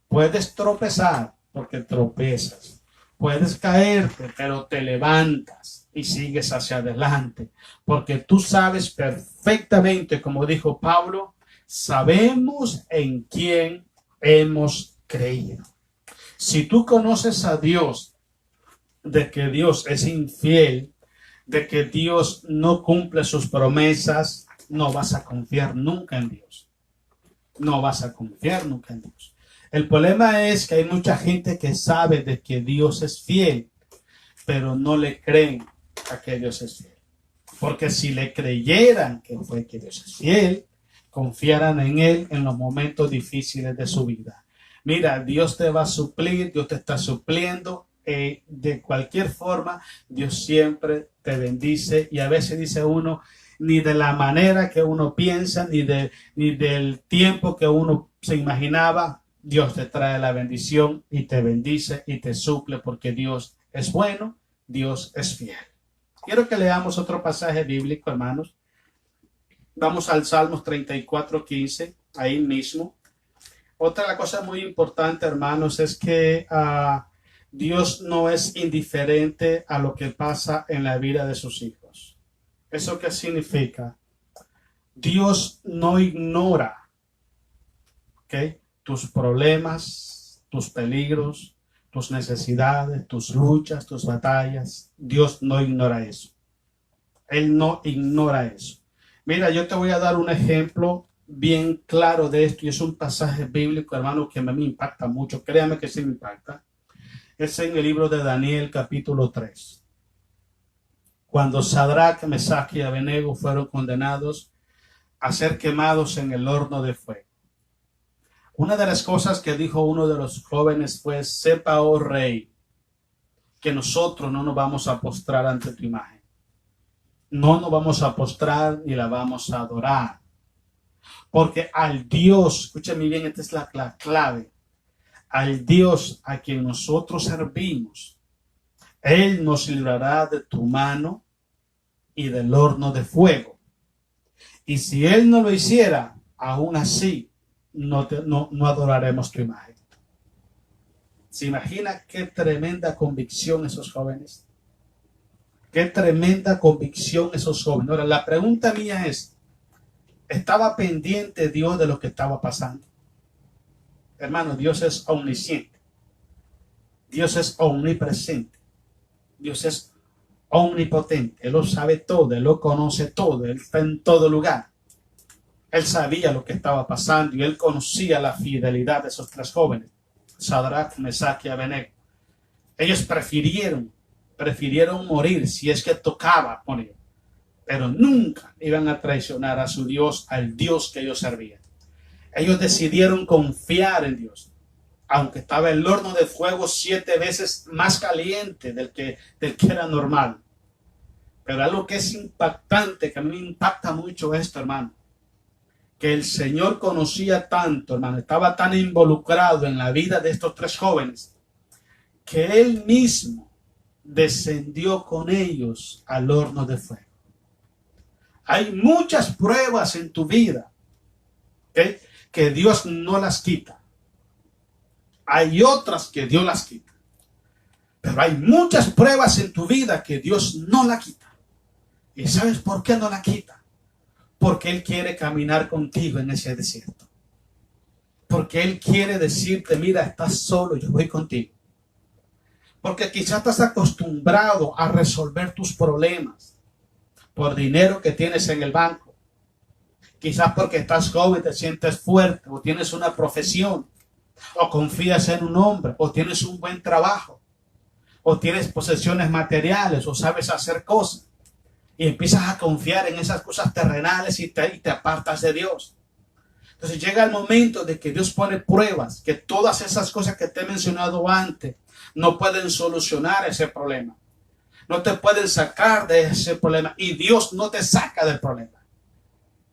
Puedes tropezar porque tropezas. Puedes caerte, pero te levantas y sigues hacia adelante. Porque tú sabes perfectamente, como dijo Pablo, sabemos en quién hemos creído. Si tú conoces a Dios, de que Dios es infiel, de que Dios no cumple sus promesas, no vas a confiar nunca en Dios. No vas a confiar nunca en Dios. El problema es que hay mucha gente que sabe de que Dios es fiel, pero no le creen a que Dios es fiel. Porque si le creyeran que Dios es fiel, confiaran en Él en los momentos difíciles de su vida. Mira, Dios te va a suplir, Dios te está supliendo. De cualquier forma, Dios siempre te bendice. Y a veces dice uno, ni de la manera que uno piensa, ni del tiempo que uno se imaginaba, Dios te trae la bendición y te bendice y te suple, porque Dios es bueno, Dios es fiel. Quiero que leamos otro pasaje bíblico, hermanos. Vamos al Salmos 34:15, ahí mismo. Otra cosa muy importante, hermanos, es que Dios no es indiferente a lo que pasa en la vida de sus hijos. ¿Eso qué significa? Dios no ignora, ¿ok?, tus problemas, tus peligros, tus necesidades, tus luchas, tus batallas. Dios no ignora eso. Él no ignora eso. Mira, yo te voy a dar un ejemplo bien claro de esto, y es un pasaje bíblico, hermano, que a mí me impacta mucho. Créame que sí me impacta. Es en el libro de Daniel, capítulo 3. Cuando Sadrach, Mesach y Abednego fueron condenados a ser quemados en el horno de fuego. Una de las cosas que dijo uno de los jóvenes fue: sepa, oh rey, que nosotros no nos vamos a postrar ante tu imagen. No nos vamos a postrar ni la vamos a adorar. Porque al Dios, escúchame bien, esta es la clave, al Dios a quien nosotros servimos, Él nos librará de tu mano y del horno de fuego. Y si Él no lo hiciera, aún así, no adoraremos tu imagen. ¿Se imagina qué tremenda convicción esos jóvenes? Qué tremenda convicción esos jóvenes. Ahora, la pregunta mía es, ¿estaba pendiente Dios de lo que estaba pasando? Hermano, Dios es omnisciente. Dios es omnipresente. Dios es omnipotente. Él lo sabe todo, Él lo conoce todo, Él está en todo lugar. Él sabía lo que estaba pasando y Él conocía la fidelidad de esos tres jóvenes, Sadrach, Mesach y Abednego. Ellos prefirieron morir si es que tocaba morir, pero nunca iban a traicionar a su Dios, al Dios que ellos servían. Ellos decidieron confiar en Dios, aunque estaba el horno de fuego 7 veces más caliente del que era normal. Pero algo que es impactante, que a mí me impacta mucho esto, hermano, que el Señor conocía tanto, hermano, estaba tan involucrado en la vida de estos tres jóvenes, que Él mismo descendió con ellos al horno de fuego. Hay muchas pruebas en tu vida, ¿okay?, que Dios no las quita. Hay otras que Dios las quita. Pero hay muchas pruebas en tu vida que Dios no la quita. ¿Y sabes por qué no la quita? Porque Él quiere caminar contigo en ese desierto. Porque Él quiere decirte, mira, estás solo, yo voy contigo. Porque quizás estás acostumbrado a resolver tus problemas por dinero que tienes en el banco. Quizás porque estás joven, te sientes fuerte, o tienes una profesión, o confías en un hombre, o tienes un buen trabajo, o tienes posesiones materiales, o sabes hacer cosas. Y empiezas a confiar en esas cosas terrenales y te apartas de Dios. Entonces llega el momento de que Dios pone pruebas, que todas esas cosas que te he mencionado antes no pueden solucionar ese problema. No te pueden sacar de ese problema, y Dios no te saca del problema.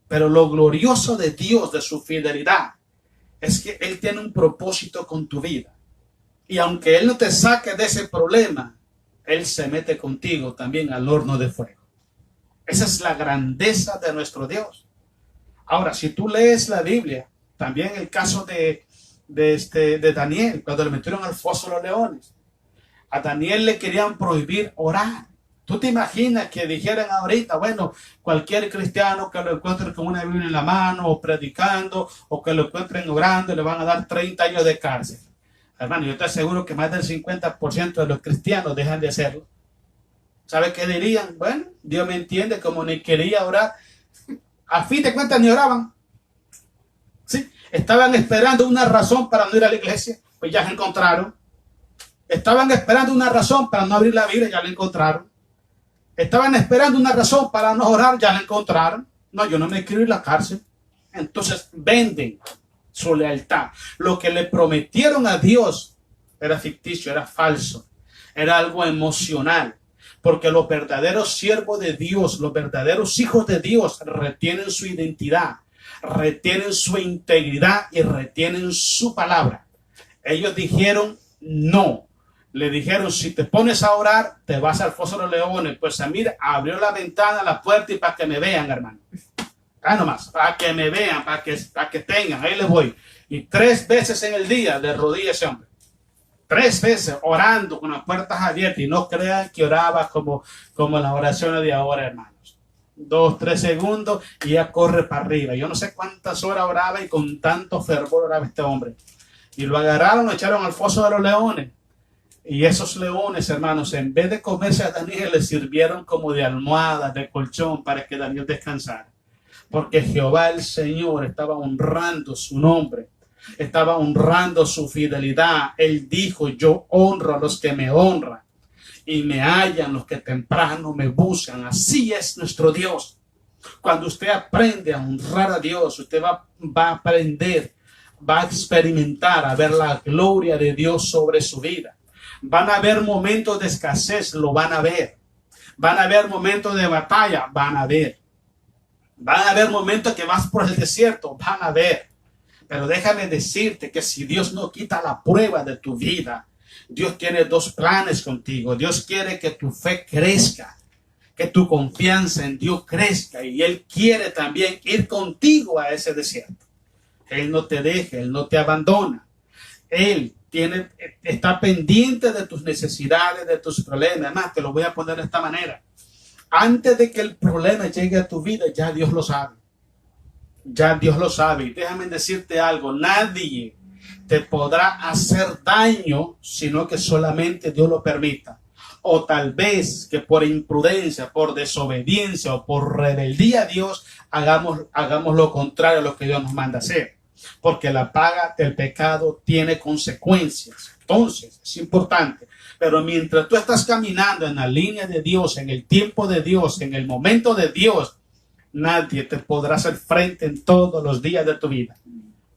Pero lo glorioso de Dios, de su fidelidad, es que Él tiene un propósito con tu vida. Y aunque Él no te saque de ese problema, Él se mete contigo también al horno de fuego. Esa es la grandeza de nuestro Dios. Ahora, si tú lees la Biblia, también el caso de Daniel, cuando le metieron al foso de los leones, a Daniel le querían prohibir orar. ¿Tú te imaginas que dijeran ahorita, bueno, cualquier cristiano que lo encuentre con una Biblia en la mano, o predicando, o que lo encuentren orando, le van a dar 30 años de cárcel? Hermano, yo estoy seguro que más del 50% de los cristianos dejan de hacerlo. ¿Sabe qué dirían? Bueno, Dios me entiende, como ni quería orar. A fin de cuentas ni oraban. ¿Sí? Estaban esperando una razón para no ir a la iglesia, pues ya la encontraron. Estaban esperando una razón para no abrir la Biblia, ya la encontraron. Estaban esperando una razón para no orar, ya la encontraron. No, yo no me quiero ir a la cárcel. Entonces venden su lealtad. Lo que le prometieron a Dios era ficticio, era falso, era algo emocional. Porque los verdaderos siervos de Dios, los verdaderos hijos de Dios, retienen su identidad, retienen su integridad y retienen su palabra. Ellos dijeron no. Le dijeron, si te pones a orar, te vas al foso de los leones. Pues mira, abrió la ventana, la puerta, y para que me vean, hermano. Nomás, para que me vean, para que tengan, ahí les voy. Y 3 veces en el día de rodillas ese hombre. 3 veces orando con las puertas abiertas, y no crean que oraba como las oraciones de ahora, hermanos. 2, 3 segundos y ya corre para arriba. Yo no sé cuántas horas oraba y con tanto fervor oraba este hombre. Y lo agarraron, lo echaron al foso de los leones. Y esos leones, hermanos, en vez de comerse a Daniel, le sirvieron como de almohada, de colchón, para que Daniel descansara. Porque Jehová el Señor estaba honrando su nombre. Estaba honrando su fidelidad. Él dijo, yo honro a los que me honran, y me hallan los que temprano me buscan. Así es nuestro Dios. Cuando usted aprende a honrar a Dios, usted va a aprender, va a experimentar, a ver la gloria de Dios sobre su vida. Van a haber momentos de escasez, lo van a ver. Van a haber momentos de batalla, van a ver. Van a haber momentos que vas por el desierto, van a ver. Pero déjame decirte que si Dios no quita la prueba de tu vida, Dios tiene 2 planes contigo. Dios quiere que tu fe crezca, que tu confianza en Dios crezca, y Él quiere también ir contigo a ese desierto. Él no te deja, Él no te abandona. Él está pendiente de tus necesidades, de tus problemas. Además, te lo voy a poner de esta manera. Antes de que el problema llegue a tu vida, ya Dios lo sabe. Ya Dios lo sabe. Y déjame decirte algo. Nadie te podrá hacer daño, sino que solamente Dios lo permita. O tal vez que por imprudencia, por desobediencia o por rebeldía a Dios, hagamos lo contrario a lo que Dios nos manda hacer. Porque la paga del pecado tiene consecuencias. Entonces, es importante. Pero mientras tú estás caminando en la línea de Dios, en el tiempo de Dios, en el momento de Dios, nadie te podrá hacer frente en todos los días de tu vida.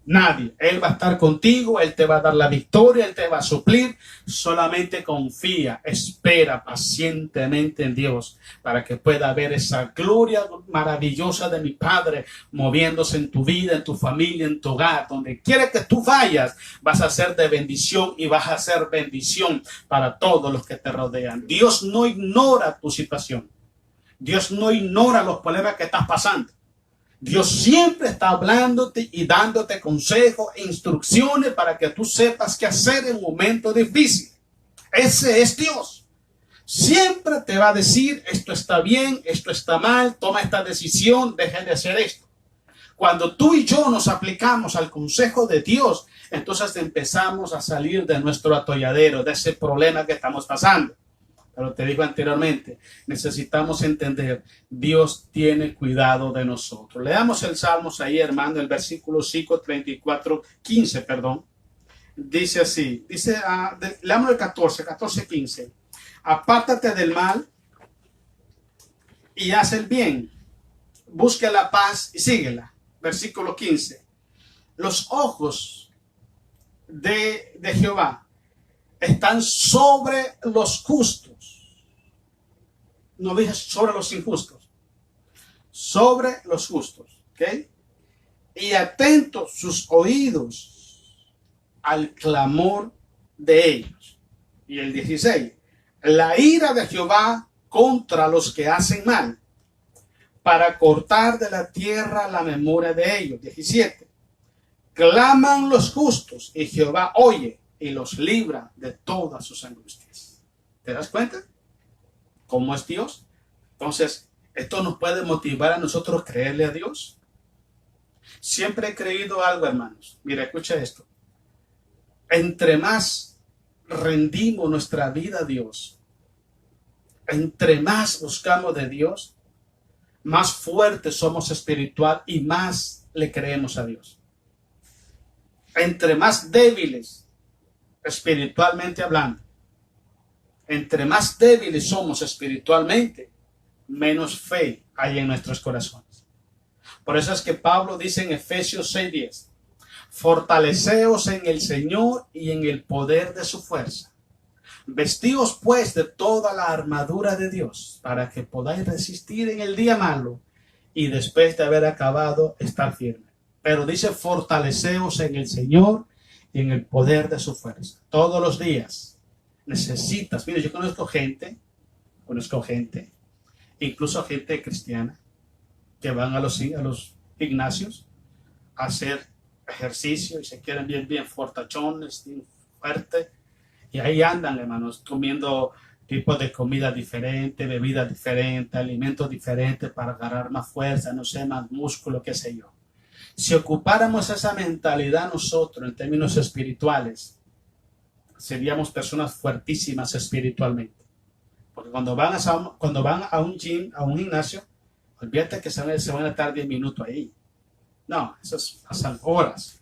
Nadie. Él va a estar contigo, Él te va a dar la victoria, Él te va a suplir. Solamente confía, espera pacientemente en Dios para que pueda ver esa gloria maravillosa de mi Padre moviéndose en tu vida, en tu familia, en tu hogar. Donde quiera que tú vayas, vas a ser de bendición y vas a ser bendición para todos los que te rodean. Dios no ignora tu situación. Dios no ignora los problemas que estás pasando. Dios siempre está hablándote y dándote consejos e instrucciones para que tú sepas qué hacer en un momento difícil. Ese es Dios. Siempre te va a decir, esto está bien, esto está mal, toma esta decisión, deja de hacer esto. Cuando tú y yo nos aplicamos al consejo de Dios, entonces empezamos a salir de nuestro atolladero, de ese problema que estamos pasando. Pero te digo anteriormente, necesitamos entender, Dios tiene cuidado de nosotros. Leamos el Salmos ahí, hermano, el versículo 15, perdón. Dice así, leamos el 14, 15. Apártate del mal y haz el bien. Busca la paz y síguela. Versículo 15. Los ojos de Jehová están sobre los justos. No dije sobre los injustos. Sobre los justos. ¿Ok? Y atentos sus oídos al clamor de ellos. Y el 16. La ira de Jehová contra los que hacen mal, para cortar de la tierra la memoria de ellos. 17. Claman los justos y Jehová oye y los libra de todas sus angustias. ¿Te das cuenta? ¿Cómo es Dios? Entonces, esto nos puede motivar a nosotros creerle a Dios. Siempre he creído algo, hermanos. Mira, escucha esto. Entre más rendimos nuestra vida a Dios, entre más buscamos de Dios, más fuertes somos espiritual y más le creemos a Dios. Entre más débiles espiritualmente hablando, entre más débiles somos espiritualmente, menos fe hay en nuestros corazones. Por eso es que Pablo dice en Efesios 6:10, fortaleceos en el Señor y en el poder de su fuerza. Vestíos pues de toda la armadura de Dios, para que podáis resistir en el día malo y después de haber acabado, estar firme. Pero dice, fortaleceos en el Señor y en el poder de su fuerza. Todos los días necesitas. Mire, yo conozco gente, incluso gente cristiana, que van a los gimnasios a hacer ejercicio y se quieren bien fortachones, bien fuertes. Y ahí andan, hermanos, comiendo tipos de comida diferente, bebida diferente, alimentos diferentes para agarrar más fuerza, no sé, más músculo, qué sé yo. Si ocupáramos esa mentalidad nosotros en términos espirituales, seríamos personas fuertísimas espiritualmente. Porque cuando van a un gym, a un gimnasio, olvídate que se van a estar 10 minutos ahí. No, pasan horas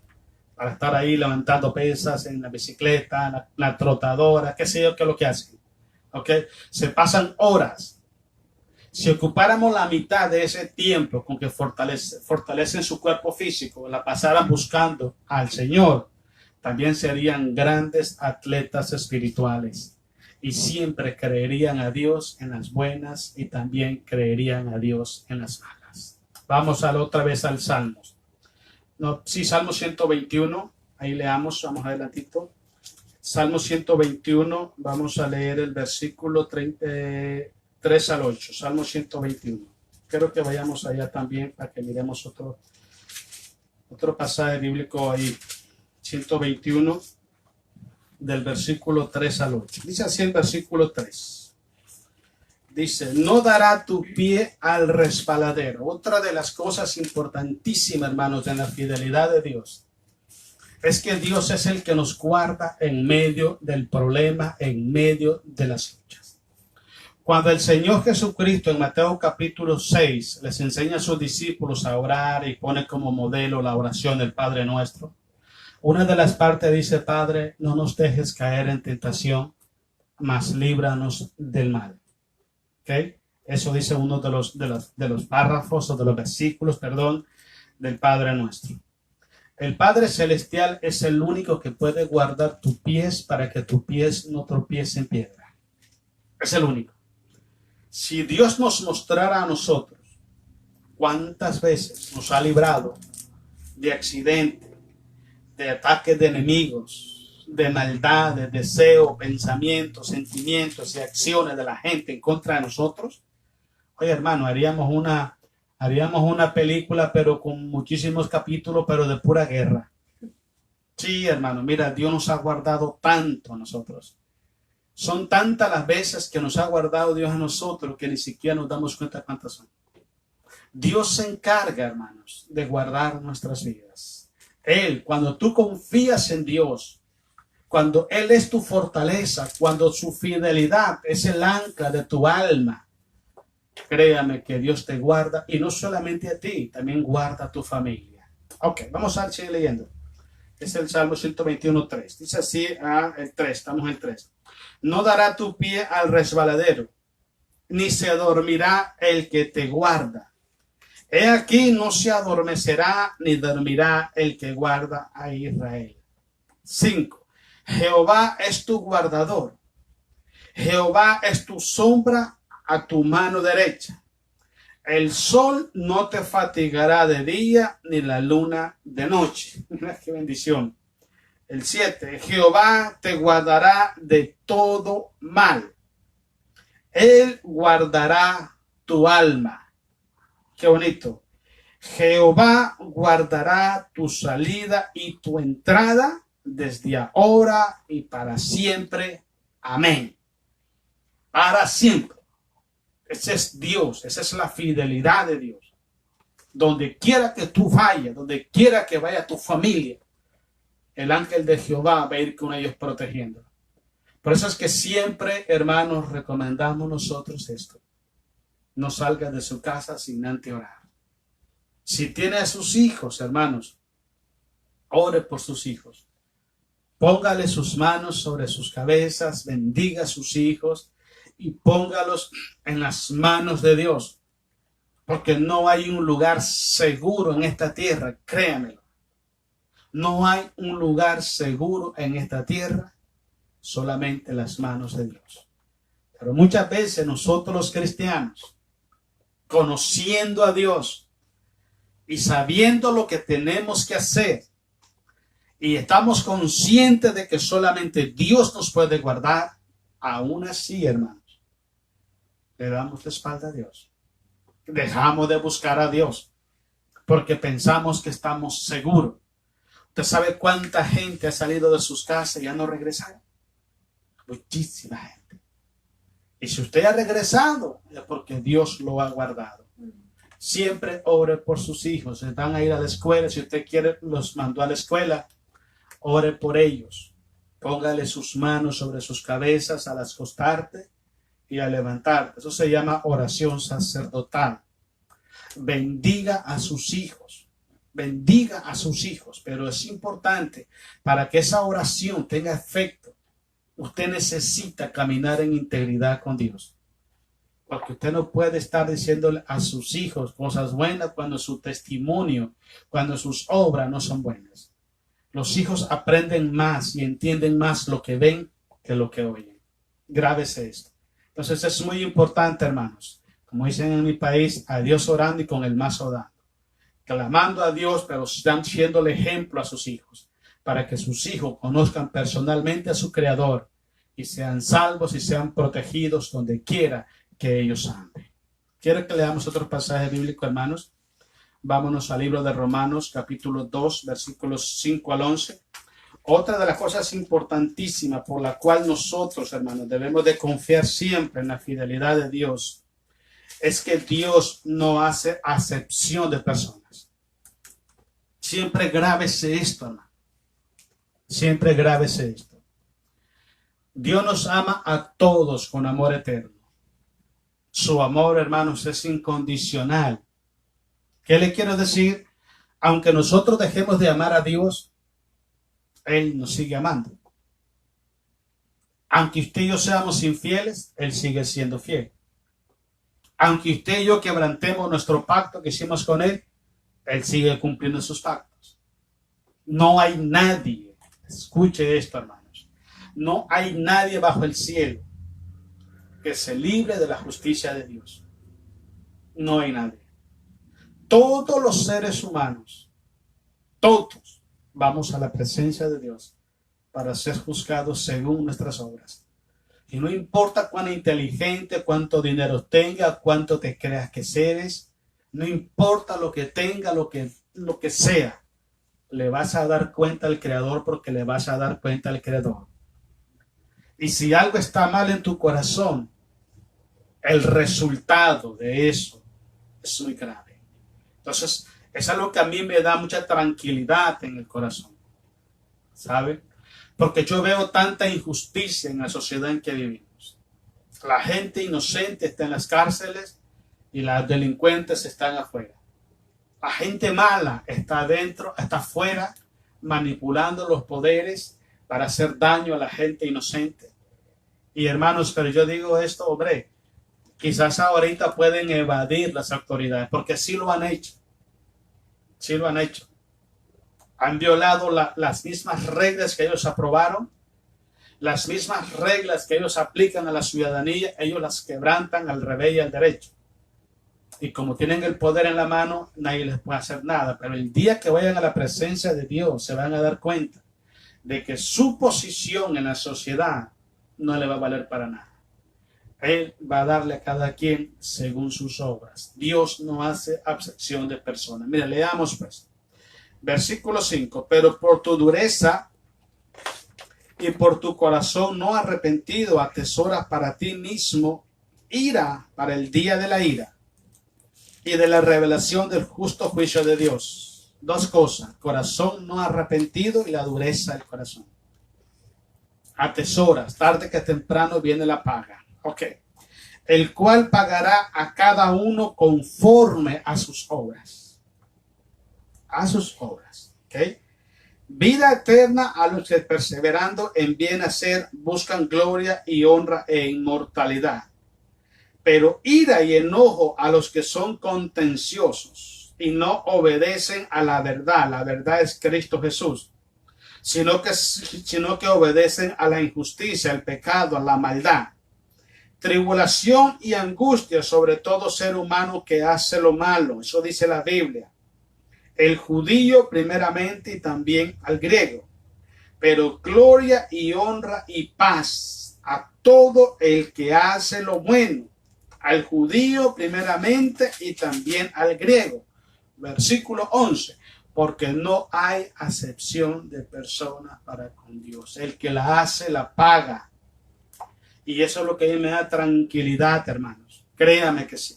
para estar ahí levantando pesas en la bicicleta, la trotadora, qué sé yo, qué es lo que hacen. ¿Ok? Se pasan horas. Si ocupáramos la mitad de ese tiempo con que fortalecen su cuerpo físico, la pasaran buscando al Señor, también serían grandes atletas espirituales. Y siempre creerían a Dios en las buenas y también creerían a Dios en las malas. Vamos otra vez al Salmos. Salmo 121, ahí leamos, vamos adelantito. Salmo 121, vamos a leer el versículo 3 al 8, Salmo 121. Quiero que vayamos allá también para que miremos otro pasaje bíblico ahí, 121, del versículo 3 al 8. Dice así el versículo 3. Dice, no dará tu pie al resbaladero. Otra de las cosas importantísimas, hermanos, en la fidelidad de Dios, es que Dios es el que nos guarda en medio del problema, en medio de las luchas. Cuando el Señor Jesucristo en Mateo capítulo 6 les enseña a sus discípulos a orar y pone como modelo la oración del Padre Nuestro, una de las partes dice, Padre, no nos dejes caer en tentación, mas líbranos del mal. ¿Okay? Eso dice uno de los párrafos o de los versículos, del Padre Nuestro. El Padre Celestial es el único que puede guardar tus pies para que tus pies no tropiecen en piedra. Es el único. Si Dios nos mostrara a nosotros cuántas veces nos ha librado de accidentes, de ataques de enemigos, de maldad, de deseo, pensamientos, sentimientos y acciones de la gente en contra de nosotros, Oye, hermano, haríamos una película, pero con muchísimos capítulos, pero de pura guerra. Sí, hermano, mira, Dios nos ha guardado tanto a nosotros. Son tantas las veces que nos ha guardado Dios a nosotros que ni siquiera nos damos cuenta cuántas son. Dios se encarga, hermanos, de guardar nuestras vidas. Él, cuando tú confías en Dios, cuando Él es tu fortaleza, cuando su fidelidad es el ancla de tu alma, créame que Dios te guarda, y no solamente a ti, también guarda a tu familia. Ok, vamos a seguir leyendo. Es el Salmo 121:3. Dice así, el 3, estamos en el 3. No dará tu pie al resbaladero, ni se dormirá el que te guarda. He aquí no se adormecerá ni dormirá el que guarda a Israel. 5. Jehová es tu guardador. Jehová es tu sombra a tu mano derecha. El sol no te fatigará de día, ni la luna de noche. Mira qué bendición. El 7. Jehová te guardará de todo mal. Él guardará tu alma. Qué bonito. Jehová guardará tu salida y tu entrada desde ahora y para siempre. Amén. Para siempre. Ese es Dios, esa es la fidelidad de Dios. Donde quiera que tú vayas, donde quiera que vaya tu familia, el ángel de Jehová va a ir con ellos protegiendo. Por eso es que siempre, hermanos, recomendamos nosotros esto. No salga de su casa sin antes orar. Si tiene a sus hijos, hermanos, ore por sus hijos. Póngale sus manos sobre sus cabezas, bendiga a sus hijos y póngalos en las manos de Dios. Porque no hay un lugar seguro en esta tierra, créanmelo. No hay un lugar seguro en esta tierra, solamente las manos de Dios. Pero muchas veces nosotros los cristianos, conociendo a Dios y sabiendo lo que tenemos que hacer, y estamos conscientes de que solamente Dios nos puede guardar, aún así, hermanos, le damos la espalda a Dios. Dejamos de buscar a Dios porque pensamos que estamos seguros. ¿Usted sabe cuánta gente ha salido de sus casas y ya no regresaron? Muchísima gente. Y si usted ha regresado, es porque Dios lo ha guardado. Siempre ore por sus hijos. Si van a ir a la escuela, si usted quiere, los mandó a la escuela, ore por ellos. Póngale sus manos sobre sus cabezas al acostarte y al levantarte. Eso se llama oración sacerdotal. Bendiga a sus hijos. Bendiga a sus hijos. Pero es importante, para que esa oración tenga efecto, usted necesita caminar en integridad con Dios. Porque usted no puede estar diciéndole a sus hijos cosas buenas cuando su testimonio, cuando sus obras no son buenas. Los hijos aprenden más y entienden más lo que ven que lo que oyen. Grábese esto. Entonces es muy importante, hermanos. Como dicen en mi país, a Dios orando y con el mazo dando. Clamando a Dios, pero están siendo el ejemplo a sus hijos. Para que sus hijos conozcan personalmente a su Creador y sean salvos y sean protegidos donde quiera que ellos anden. Quiero que leamos otro pasaje bíblico, hermanos. Vámonos al libro de Romanos, capítulo 2, versículos 5 al 11. Otra de las cosas importantísimas por la cual nosotros, hermanos, debemos de confiar siempre en la fidelidad de Dios, es que Dios no hace acepción de personas. Siempre grábese esto, hermano. Siempre grábese esto. Dios nos ama a todos con amor eterno. Su amor, hermanos, es incondicional. ¿Qué le quiero decir? Aunque nosotros dejemos de amar a Dios, Él nos sigue amando. Aunque usted y yo seamos infieles, Él sigue siendo fiel. Aunque usted y yo quebrantemos nuestro pacto que hicimos con Él, Él sigue cumpliendo sus pactos. No hay nadie, escuche esto, hermanos, no hay nadie bajo el cielo que se libre de la justicia de Dios. No hay nadie. Todos los seres humanos, todos, vamos a la presencia de Dios para ser juzgados según nuestras obras. Y no importa cuán inteligente, cuánto dinero tenga, cuánto te creas que eres, no importa lo que tenga, lo que sea, le vas a dar cuenta al Creador porque le vas a dar cuenta al Creador. Y si algo está mal en tu corazón, el resultado de eso es muy grave. Entonces, es algo que a mí me da mucha tranquilidad en el corazón, ¿sabe? Porque yo veo tanta injusticia en la sociedad en que vivimos. La gente inocente está en las cárceles y los delincuentes están afuera. La gente mala está adentro, está afuera, manipulando los poderes para hacer daño a la gente inocente. Y hermanos, pero yo digo esto, hombre, quizás ahorita pueden evadir las autoridades, porque sí lo han hecho. Sí lo han hecho. Han violado las mismas reglas que ellos aprobaron, las mismas reglas que ellos aplican a la ciudadanía, ellos las quebrantan al revés y al derecho. Y como tienen el poder en la mano, nadie les puede hacer nada. Pero el día que vayan a la presencia de Dios, se van a dar cuenta de que su posición en la sociedad no le va a valer para nada. Él va a darle a cada quien según sus obras. Dios no hace acepción de personas. Mira, leamos pues. Versículo 5. Pero por tu dureza y por tu corazón no arrepentido atesoras para ti mismo ira para el día de la ira y de la revelación del justo juicio de Dios. Dos cosas, corazón no arrepentido y la dureza del corazón. Atesoras, tarde que temprano viene la paga. Ok. El cual pagará a cada uno conforme a sus obras. A sus obras. Ok. Vida eterna a los que perseverando en bien hacer buscan gloria y honra e inmortalidad. Pero ira y enojo a los que son contenciosos y no obedecen a la verdad. La verdad es Cristo Jesús. Sino que obedecen a la injusticia, al pecado, a la maldad. Tribulación y angustia sobre todo ser humano que hace lo malo. Eso dice la Biblia. El judío primeramente y también al griego. Pero gloria y honra y paz a todo el que hace lo bueno. Al judío primeramente y también al griego. Versículo 11. Porque no hay acepción de personas para con Dios. El que la hace, la paga. Y eso es lo que a mí me da tranquilidad, hermanos. Créame que sí.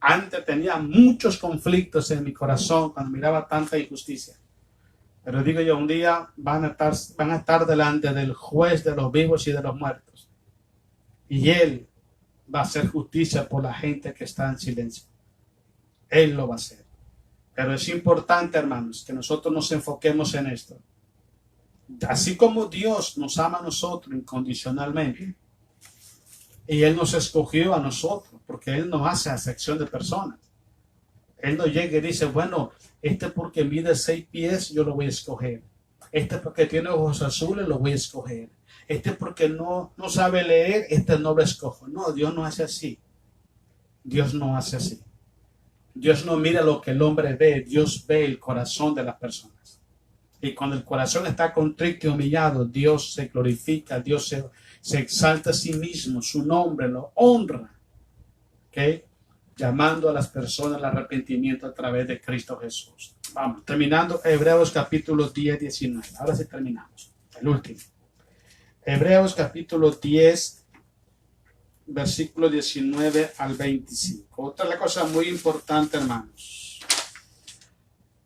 Antes tenía muchos conflictos en mi corazón cuando miraba tanta injusticia. Pero digo yo, un día van a estar delante del juez de los vivos y de los muertos. Y Él va a hacer justicia por la gente que está en silencio. Él lo va a hacer. Pero es importante, hermanos, que nosotros nos enfoquemos en esto. Así como Dios nos ama a nosotros incondicionalmente, y Él nos escogió a nosotros, porque Él no hace acepción de personas. Él no llega y dice, bueno, este porque mide 6 pies, yo lo voy a escoger. Este porque tiene ojos azules, lo voy a escoger. Este porque no sabe leer, este no lo escojo. No, Dios no hace así. Dios no hace así. Dios no mira lo que el hombre ve, Dios ve el corazón de las personas. Y cuando el corazón está contrito y humillado, Dios se glorifica, Dios se exalta a sí mismo, su nombre lo honra. ¿Ok? Llamando a las personas al arrepentimiento a través de Cristo Jesús. Vamos, terminando Hebreos capítulo 10, 19. Ahora sí terminamos. El último. Hebreos capítulo 10, versículo 19 al 25. Otra cosa muy importante, hermanos,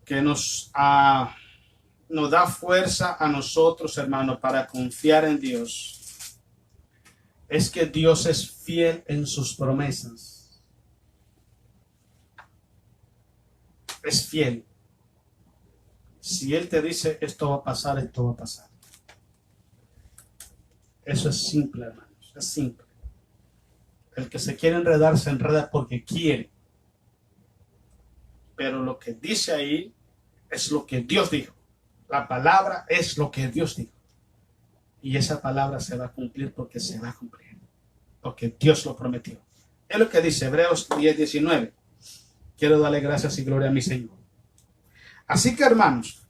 que nos da fuerza a nosotros, hermanos, para confiar en Dios, es que Dios es fiel en sus promesas. Es fiel. Si Él te dice esto va a pasar, esto va a pasar. Eso es simple, hermanos. Es simple. El que se quiere enredar, se enreda porque quiere. Pero lo que dice ahí es lo que Dios dijo. La palabra es lo que Dios dijo. Y esa palabra se va a cumplir porque se va a cumplir. Porque Dios lo prometió. Es lo que dice Hebreos 10, 19. Quiero darle gracias y gloria a mi Señor. Así que, hermanos,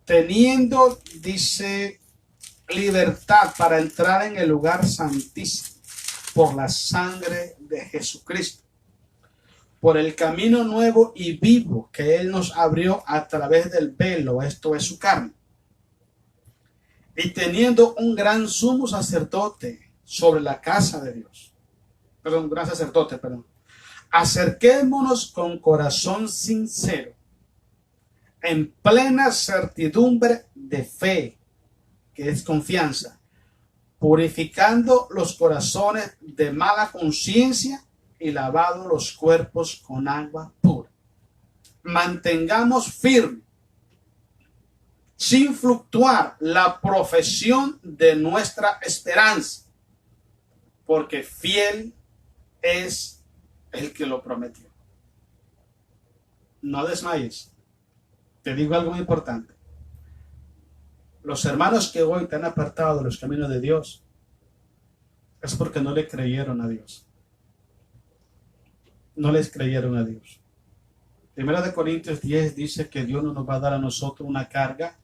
teniendo, dice libertad para entrar en el lugar santísimo por la sangre de Jesucristo, por el camino nuevo y vivo que Él nos abrió a través del velo, esto es su carne. Y teniendo un gran sumo sacerdote sobre la casa de Dios, acerquémonos con corazón sincero, en plena certidumbre de fe, que es confianza, purificando los corazones de mala conciencia y lavando los cuerpos con agua pura. Mantengamos firme, sin fluctuar, la profesión de nuestra esperanza, porque fiel es el que lo prometió. No desmayes. Te digo algo muy importante. Los hermanos que hoy te han apartado de los caminos de Dios es porque no le creyeron a Dios. No les creyeron a Dios. Primera de Corintios 10 dice que Dios no nos va a dar a nosotros una carga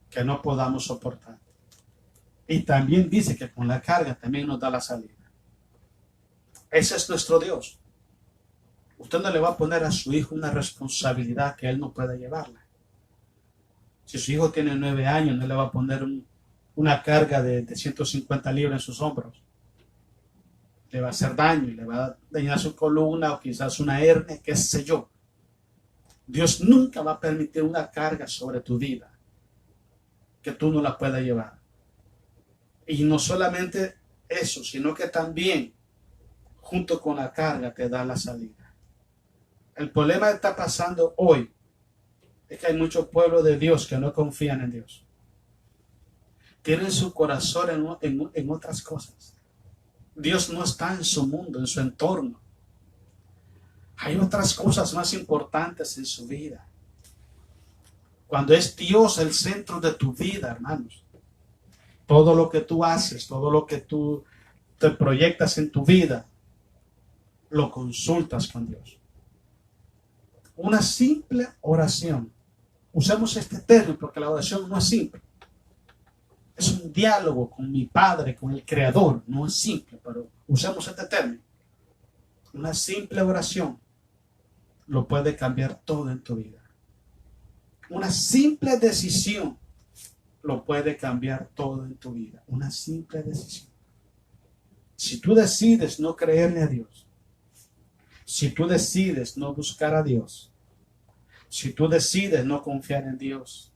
que no podamos soportar. Y también dice que con la carga también nos da la salida. Ese es nuestro Dios. Usted no le va a poner a su hijo una responsabilidad que él no pueda llevarla. Si su hijo tiene 9 años, no le va a poner una carga de 150 libras en sus hombros. Le va a hacer daño y le va a dañar su columna o quizás una hernia, qué sé yo. Dios nunca va a permitir una carga sobre tu vida que tú no la puedas llevar. Y no solamente eso, sino que también junto con la carga te da la salida. El problema que está pasando hoy es que hay muchos pueblos de Dios que no confían en Dios. Tienen su corazón en otras cosas. Dios no está en su mundo, en su entorno. Hay otras cosas más importantes en su vida. Cuando es Dios el centro de tu vida, hermanos, todo lo que tú haces, todo lo que tú te proyectas en tu vida, lo consultas con Dios. Una simple oración. Usemos este término porque la oración no es simple. Es un diálogo con mi Padre, con el Creador. No es simple, pero usemos este término. Una simple oración lo puede cambiar todo en tu vida. Una simple decisión lo puede cambiar todo en tu vida. Una simple decisión. Si tú decides no creerle a Dios, si tú decides no buscar a Dios, si tú decides no confiar en Dios,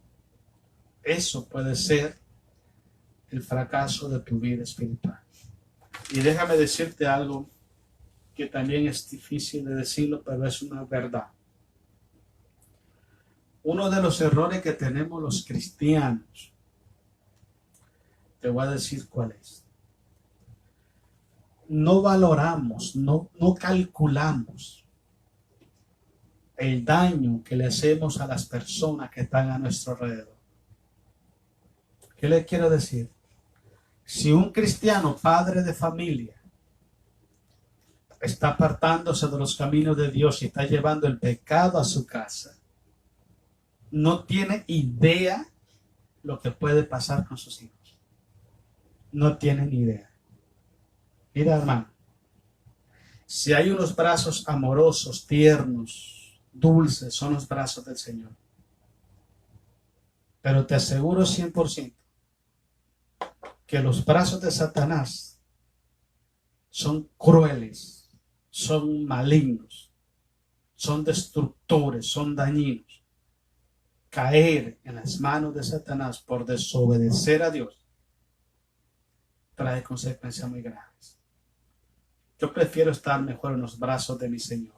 eso puede ser el fracaso de tu vida espiritual. Y déjame decirte algo que también es difícil de decirlo, pero es una verdad. Uno de los errores que tenemos los cristianos, te voy a decir cuál es. No valoramos, no calculamos el daño que le hacemos a las personas que están a nuestro alrededor. ¿Qué le quiero decir? Si un cristiano, padre de familia, está apartándose de los caminos de Dios y está llevando el pecado a su casa, no tiene idea lo que puede pasar con sus hijos. No tienen idea. Mira, hermano, si hay unos brazos amorosos, tiernos, dulces, son los brazos del Señor. Pero te aseguro 100% que los brazos de Satanás son crueles, son malignos, son destructores, son dañinos. Caer en las manos de Satanás por desobedecer a Dios trae consecuencias muy graves. Yo prefiero estar mejor en los brazos de mi Señor.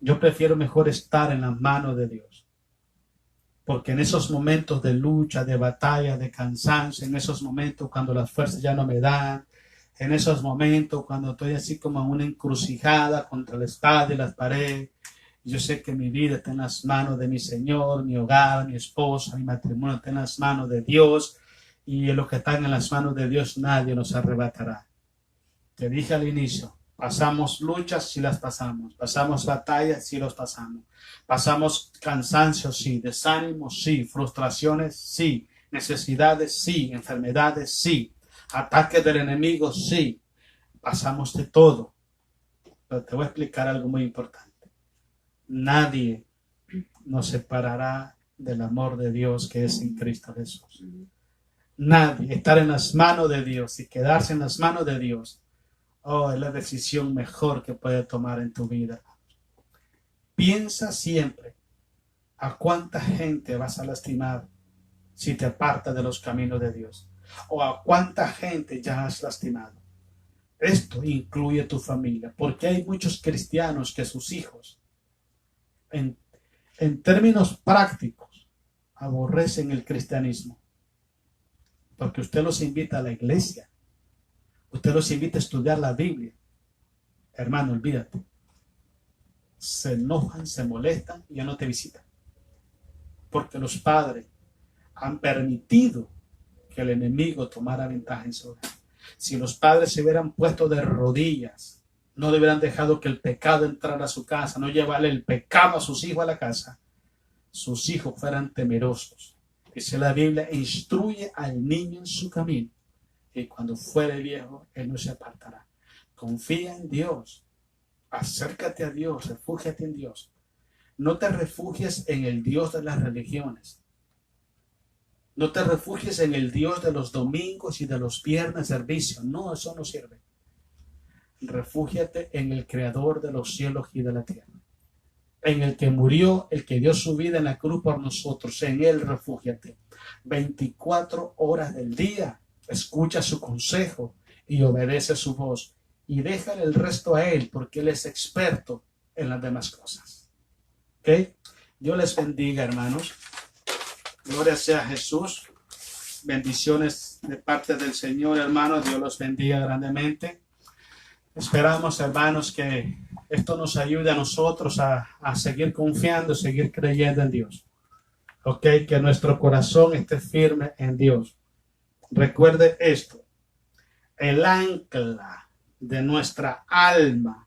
Yo prefiero mejor estar en las manos de Dios. Porque en esos momentos de lucha, de batalla, de cansancio, en esos momentos cuando las fuerzas ya no me dan, en esos momentos cuando estoy así como en una encrucijada contra la espada y la pared, yo sé que mi vida está en las manos de mi Señor, mi hogar, mi esposa, mi matrimonio está en las manos de Dios, y en lo que están en las manos de Dios nadie nos arrebatará. Te dije al inicio, pasamos luchas, sí las pasamos, pasamos batallas, sí los pasamos, pasamos cansancio, sí, desánimo, sí, frustraciones, sí, Necesidades, sí. Enfermedades, sí. Ataques del enemigo, sí. Pasamos de todo. Pero te voy a explicar algo muy importante. Nadie nos separará del amor de Dios que es en Cristo Jesús. Nadie. Estar en las manos de Dios y quedarse en las manos de Dios, es la decisión mejor que puedes tomar en tu vida. Piensa siempre a cuánta gente vas a lastimar si te apartas de los caminos de Dios, o a cuánta gente ya has lastimado. Esto incluye tu familia, porque hay muchos cristianos que sus hijos, en términos prácticos, aborrecen el cristianismo, porque usted los invita a la iglesia, usted los invita a estudiar la Biblia. Hermano, olvídate. Se enojan, se molestan y ya no te visitan, porque los padres han permitido que el enemigo tomara ventaja en su hogar. Si los padres se hubieran puesto de rodillas, no le hubieran dejado que el pecado entrara a su casa, no llevarle el pecado a sus hijos a la casa, sus hijos fueran temerosos. Dice la Biblia, instruye al niño en su camino, y cuando fuere viejo, él no se apartará. Confía en Dios, acércate a Dios, refúgiate en Dios. No te refugies en el Dios de las religiones. No te refugies en el Dios de los domingos y de los viernes servicio. No, eso no sirve. Refúgiate en el Creador de los cielos y de la tierra. En el que murió, el que dio su vida en la cruz por nosotros. En Él refúgiate. 24 horas del día. Escucha su consejo y obedece su voz. Y déjale el resto a Él, porque Él es experto en las demás cosas. ¿Ok? Dios les bendiga, hermanos. Gloria sea a Jesús. Bendiciones de parte del Señor, hermanos. Dios los bendiga grandemente. Esperamos, hermanos, que esto nos ayude a nosotros a seguir confiando, seguir creyendo en Dios. Ok, que nuestro corazón esté firme en Dios. Recuerde esto. El ancla de nuestra alma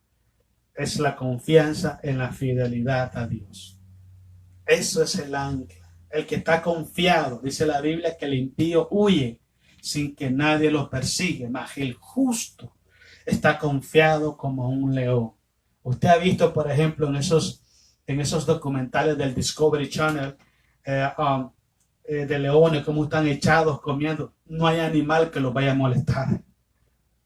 es la confianza en la fidelidad a Dios. Eso es el ancla. El que está confiado, dice la Biblia, que el impío huye sin que nadie lo persigue, mas el justo está confiado como un león. Usted ha visto, por ejemplo, en esos documentales del Discovery Channel, de leones, cómo están echados comiendo. No hay animal que los vaya a molestar.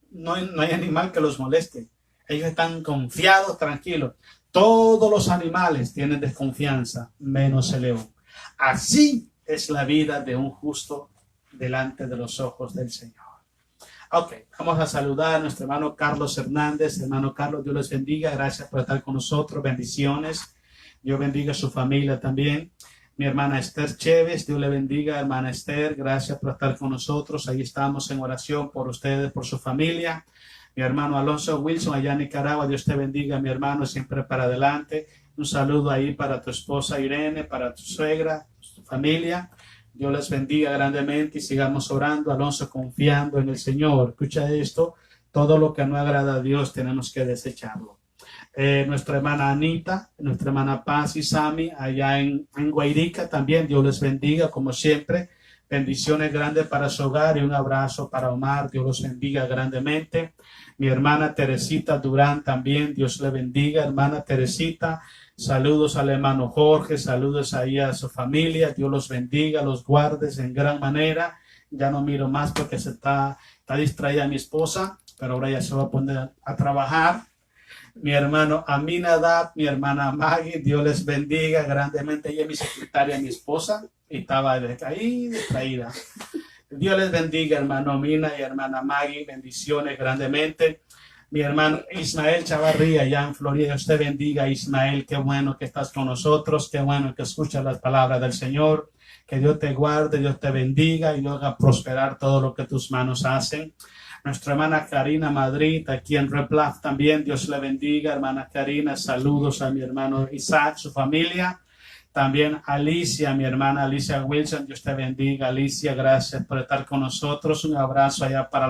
No hay animal que los moleste. Ellos están confiados, tranquilos. Todos los animales tienen desconfianza, menos el león. Así es la vida de un justo delante de los ojos del Señor. Ok, vamos a saludar a nuestro hermano Carlos Hernández. Hermano Carlos, Dios les bendiga. Gracias por estar con nosotros. Bendiciones. Dios bendiga a su familia también. Mi hermana Esther Chévez, Dios le bendiga, hermana Esther. Gracias por estar con nosotros. Ahí estamos en oración por ustedes, por su familia. Mi hermano Alonso Wilson, allá en Nicaragua. Dios te bendiga, mi hermano, siempre para adelante. Un saludo ahí para tu esposa Irene, para tu suegra, tu familia. Dios les bendiga grandemente y sigamos orando. Alonso, confiando en el Señor. Escucha esto. Todo lo que no agrada a Dios tenemos que desecharlo. Nuestra hermana Anita, nuestra hermana Paz y Sami, allá en Guairica también. Dios les bendiga como siempre. Bendiciones grandes para su hogar y un abrazo para Omar. Dios los bendiga grandemente. Mi hermana Teresita Durán también. Dios le bendiga, hermana Teresita. Saludos al hermano Jorge. Saludos ahí a su familia. Dios los bendiga, los guardes en gran manera. Ya no miro más porque está distraída mi esposa, pero ahora ya se va a poner a trabajar. Mi hermano Aminadab, mi hermana Maggie, Dios les bendiga grandemente. Ella es mi secretaria, mi esposa, y estaba ahí distraída. Dios les bendiga, hermano Mina y hermana Maggie, bendiciones grandemente. Mi hermano Ismael Chavarría, allá en Florida, Dios te bendiga, Ismael, qué bueno que estás con nosotros, qué bueno que escuchas las palabras del Señor. Que Dios te guarde, Dios te bendiga y Dios haga prosperar todo lo que tus manos hacen. Nuestra hermana Karina Madrid, aquí en Replaf también, Dios le bendiga, hermana Karina, saludos a mi hermano Isaac, su familia, también Alicia, mi hermana Alicia Wilson, Dios te bendiga, Alicia, gracias por estar con nosotros, un abrazo allá para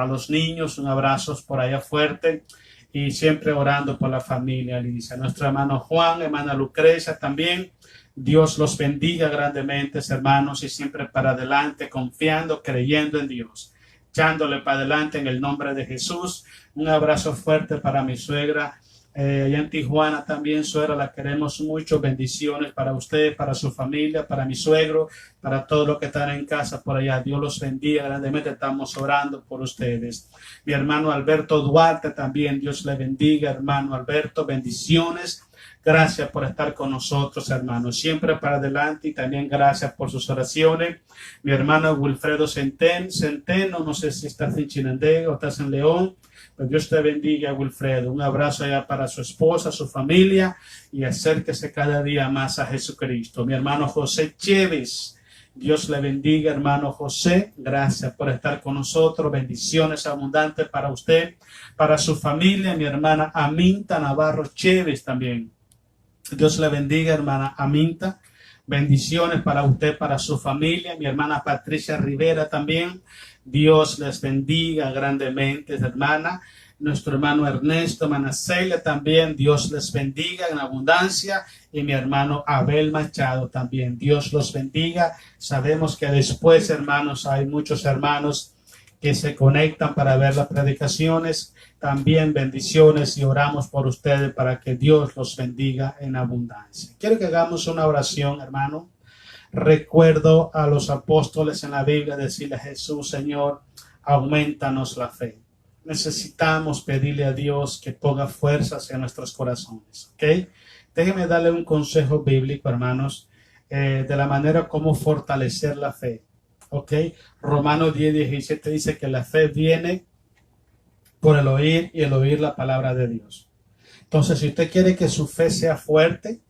los niños, un abrazo por allá fuerte, y siempre orando por la familia, Alicia. Nuestro hermano Juan, hermana Lucrecia también. Dios los bendiga grandemente, hermanos, y siempre para adelante, confiando, creyendo en Dios, echándole para adelante en el nombre de Jesús. Un abrazo fuerte para mi suegra, allá en Tijuana también, suegra, la queremos mucho. Bendiciones para usted, para su familia, para mi suegro, para todos los que están en casa por allá. Dios los bendiga grandemente, estamos orando por ustedes. Mi hermano Alberto Duarte también, Dios le bendiga, hermano Alberto, bendiciones. Gracias por estar con nosotros, hermanos. Siempre para adelante, y también gracias por sus oraciones. Mi hermano Wilfredo Centeno, no sé si estás en Chinandega o estás en León, pero Dios te bendiga, Wilfredo. Un abrazo allá para su esposa, su familia, y acérquese cada día más a Jesucristo. Mi hermano José Chévez, Dios le bendiga, hermano José. Gracias por estar con nosotros. Bendiciones abundantes para usted, para su familia. Mi hermana Aminta Navarro Chévez también. Dios le bendiga, hermana Aminta. Bendiciones para usted, para su familia. Mi hermana Patricia Rivera también. Dios les bendiga grandemente, hermana. Nuestro hermano Ernesto Manacelia también. Dios les bendiga en abundancia. Y mi hermano Abel Machado también. Dios los bendiga. Sabemos que después, hermanos, hay muchos hermanos que se conectan para ver las predicaciones. También bendiciones, y oramos por ustedes para que Dios los bendiga en abundancia. Quiero que hagamos una oración, hermano. Recuerdo a los apóstoles en la Biblia decirle a Jesús: Señor, aumentanos la fe. Necesitamos pedirle a Dios que ponga fuerzas en nuestros corazones. ¿Ok? Déjenme darle un consejo bíblico, hermanos, de la manera como fortalecer la fe. ¿Ok? Romanos 10:17 dice que la fe viene por el oír, y el oír la palabra de Dios. Entonces, si usted quiere que su fe sea fuerte,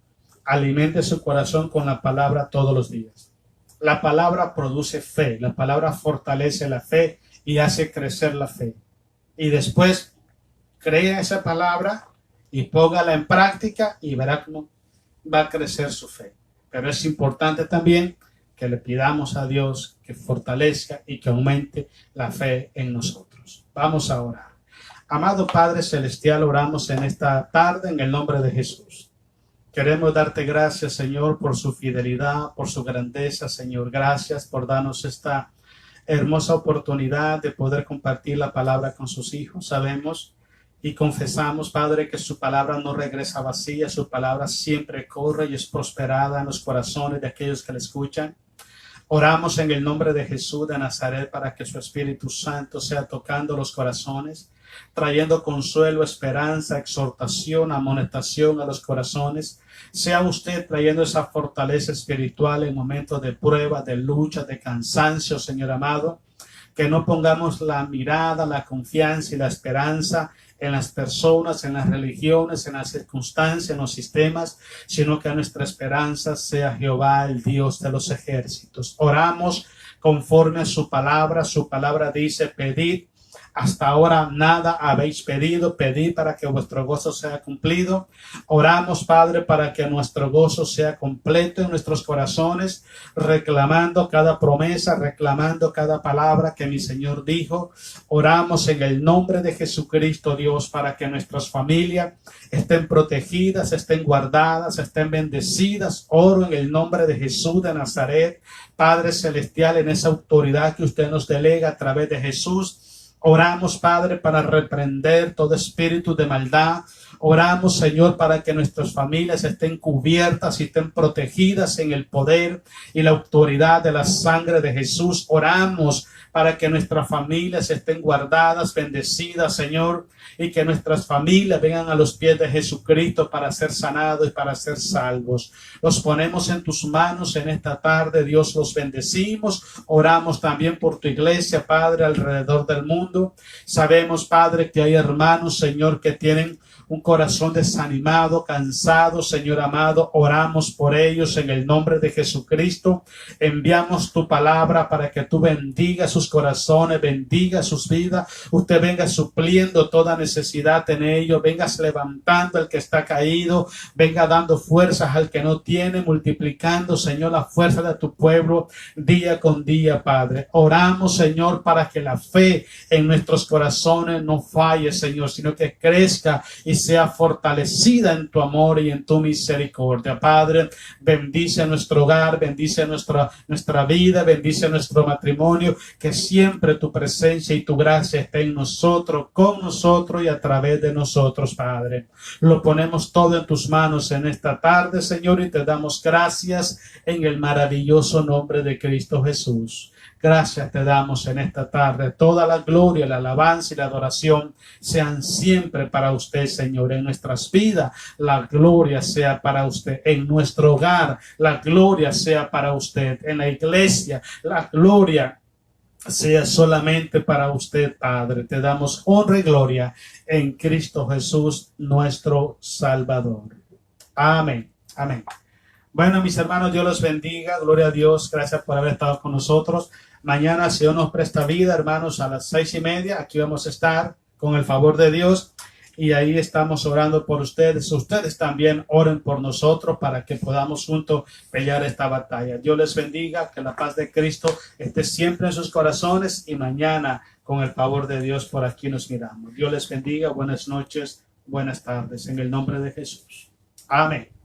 alimente su corazón con la palabra todos los días. La palabra produce fe, la palabra fortalece la fe y hace crecer la fe. Y después, crea esa palabra y póngala en práctica y verá cómo va a crecer su fe. Pero es importante también que le pidamos a Dios que fortalezca y que aumente la fe en nosotros. Vamos a orar. Amado Padre Celestial, oramos en esta tarde en el nombre de Jesús. Queremos darte gracias, Señor, por su fidelidad, por su grandeza, Señor. Gracias por darnos esta hermosa oportunidad de poder compartir la palabra con sus hijos. Sabemos y confesamos, Padre, que su palabra no regresa vacía, su palabra siempre corre y es prosperada en los corazones de aquellos que la escuchan. Oramos en el nombre de Jesús de Nazaret para que su Espíritu Santo sea tocando los corazones, trayendo consuelo, esperanza, exhortación, amonestación a los corazones. Sea usted trayendo esa fortaleza espiritual en momentos de prueba, de lucha, de cansancio, Señor amado. Que no pongamos la mirada, la confianza y la esperanza en las personas, en las religiones, en las circunstancias, en los sistemas, sino que nuestra esperanza sea Jehová, el Dios de los ejércitos. Oramos conforme a su palabra. Su palabra dice: pedid, hasta ahora nada habéis pedido, pedid para que vuestro gozo sea cumplido. Oramos, Padre, para que nuestro gozo sea completo en nuestros corazones, reclamando cada promesa, reclamando cada palabra que mi Señor dijo. Oramos en el nombre de Jesucristo, Dios, para que nuestras familias estén protegidas, estén guardadas, estén bendecidas. Oro en el nombre de Jesús de Nazaret, Padre Celestial, en esa autoridad que usted nos delega a través de Jesús. Oramos, Padre, para reprender todo espíritu de maldad. Oramos, Señor, para que nuestras familias estén cubiertas y estén protegidas en el poder y la autoridad de la sangre de Jesús. Oramos para que nuestras familias estén guardadas, bendecidas, Señor, y que nuestras familias vengan a los pies de Jesucristo para ser sanados y para ser salvos. Los ponemos en tus manos en esta tarde, Dios, los bendecimos. Oramos también por tu iglesia, Padre, alrededor del mundo. Sabemos, Padre, que hay hermanos, Señor, que tienen un corazón desanimado, cansado, Señor amado. Oramos por ellos en el nombre de Jesucristo. Enviamos tu palabra para que tú bendigas sus sus corazones, bendiga sus vidas. Usted venga supliendo toda necesidad en ellos, vengas levantando al que está caído, venga dando fuerzas al que no tiene, multiplicando, Señor, la fuerza de tu pueblo día con día, Padre. Oramos, Señor, para que la fe en nuestros corazones no falle, Señor, sino que crezca y sea fortalecida en tu amor y en tu misericordia. Padre, bendice nuestro hogar, bendice nuestra vida, bendice nuestro matrimonio, que siempre tu presencia y tu gracia esté en nosotros, con nosotros y a través de nosotros, Padre. Lo ponemos todo en tus manos en esta tarde, Señor, y te damos gracias en el maravilloso nombre de Cristo Jesús. Gracias te damos en esta tarde. Toda la gloria, la alabanza y la adoración sean siempre para usted, Señor. En nuestras vidas, la gloria sea para usted. En nuestro hogar, la gloria sea para usted. En la iglesia, la gloria sea solamente para usted, Padre. Te damos honra y gloria en Cristo Jesús, nuestro Salvador. Amén. Amén. Bueno, mis hermanos, Dios los bendiga. Gloria a Dios. Gracias por haber estado con nosotros. Mañana, si Dios nos presta vida, hermanos, a las 6:30, aquí vamos a estar con el favor de Dios. Y ahí estamos orando por ustedes. Ustedes también oren por nosotros para que podamos juntos pelear esta batalla. Dios les bendiga. Que la paz de Cristo esté siempre en sus corazones. Y mañana, con el favor de Dios, por aquí nos miramos. Dios les bendiga. Buenas noches, buenas tardes. En el nombre de Jesús. Amén.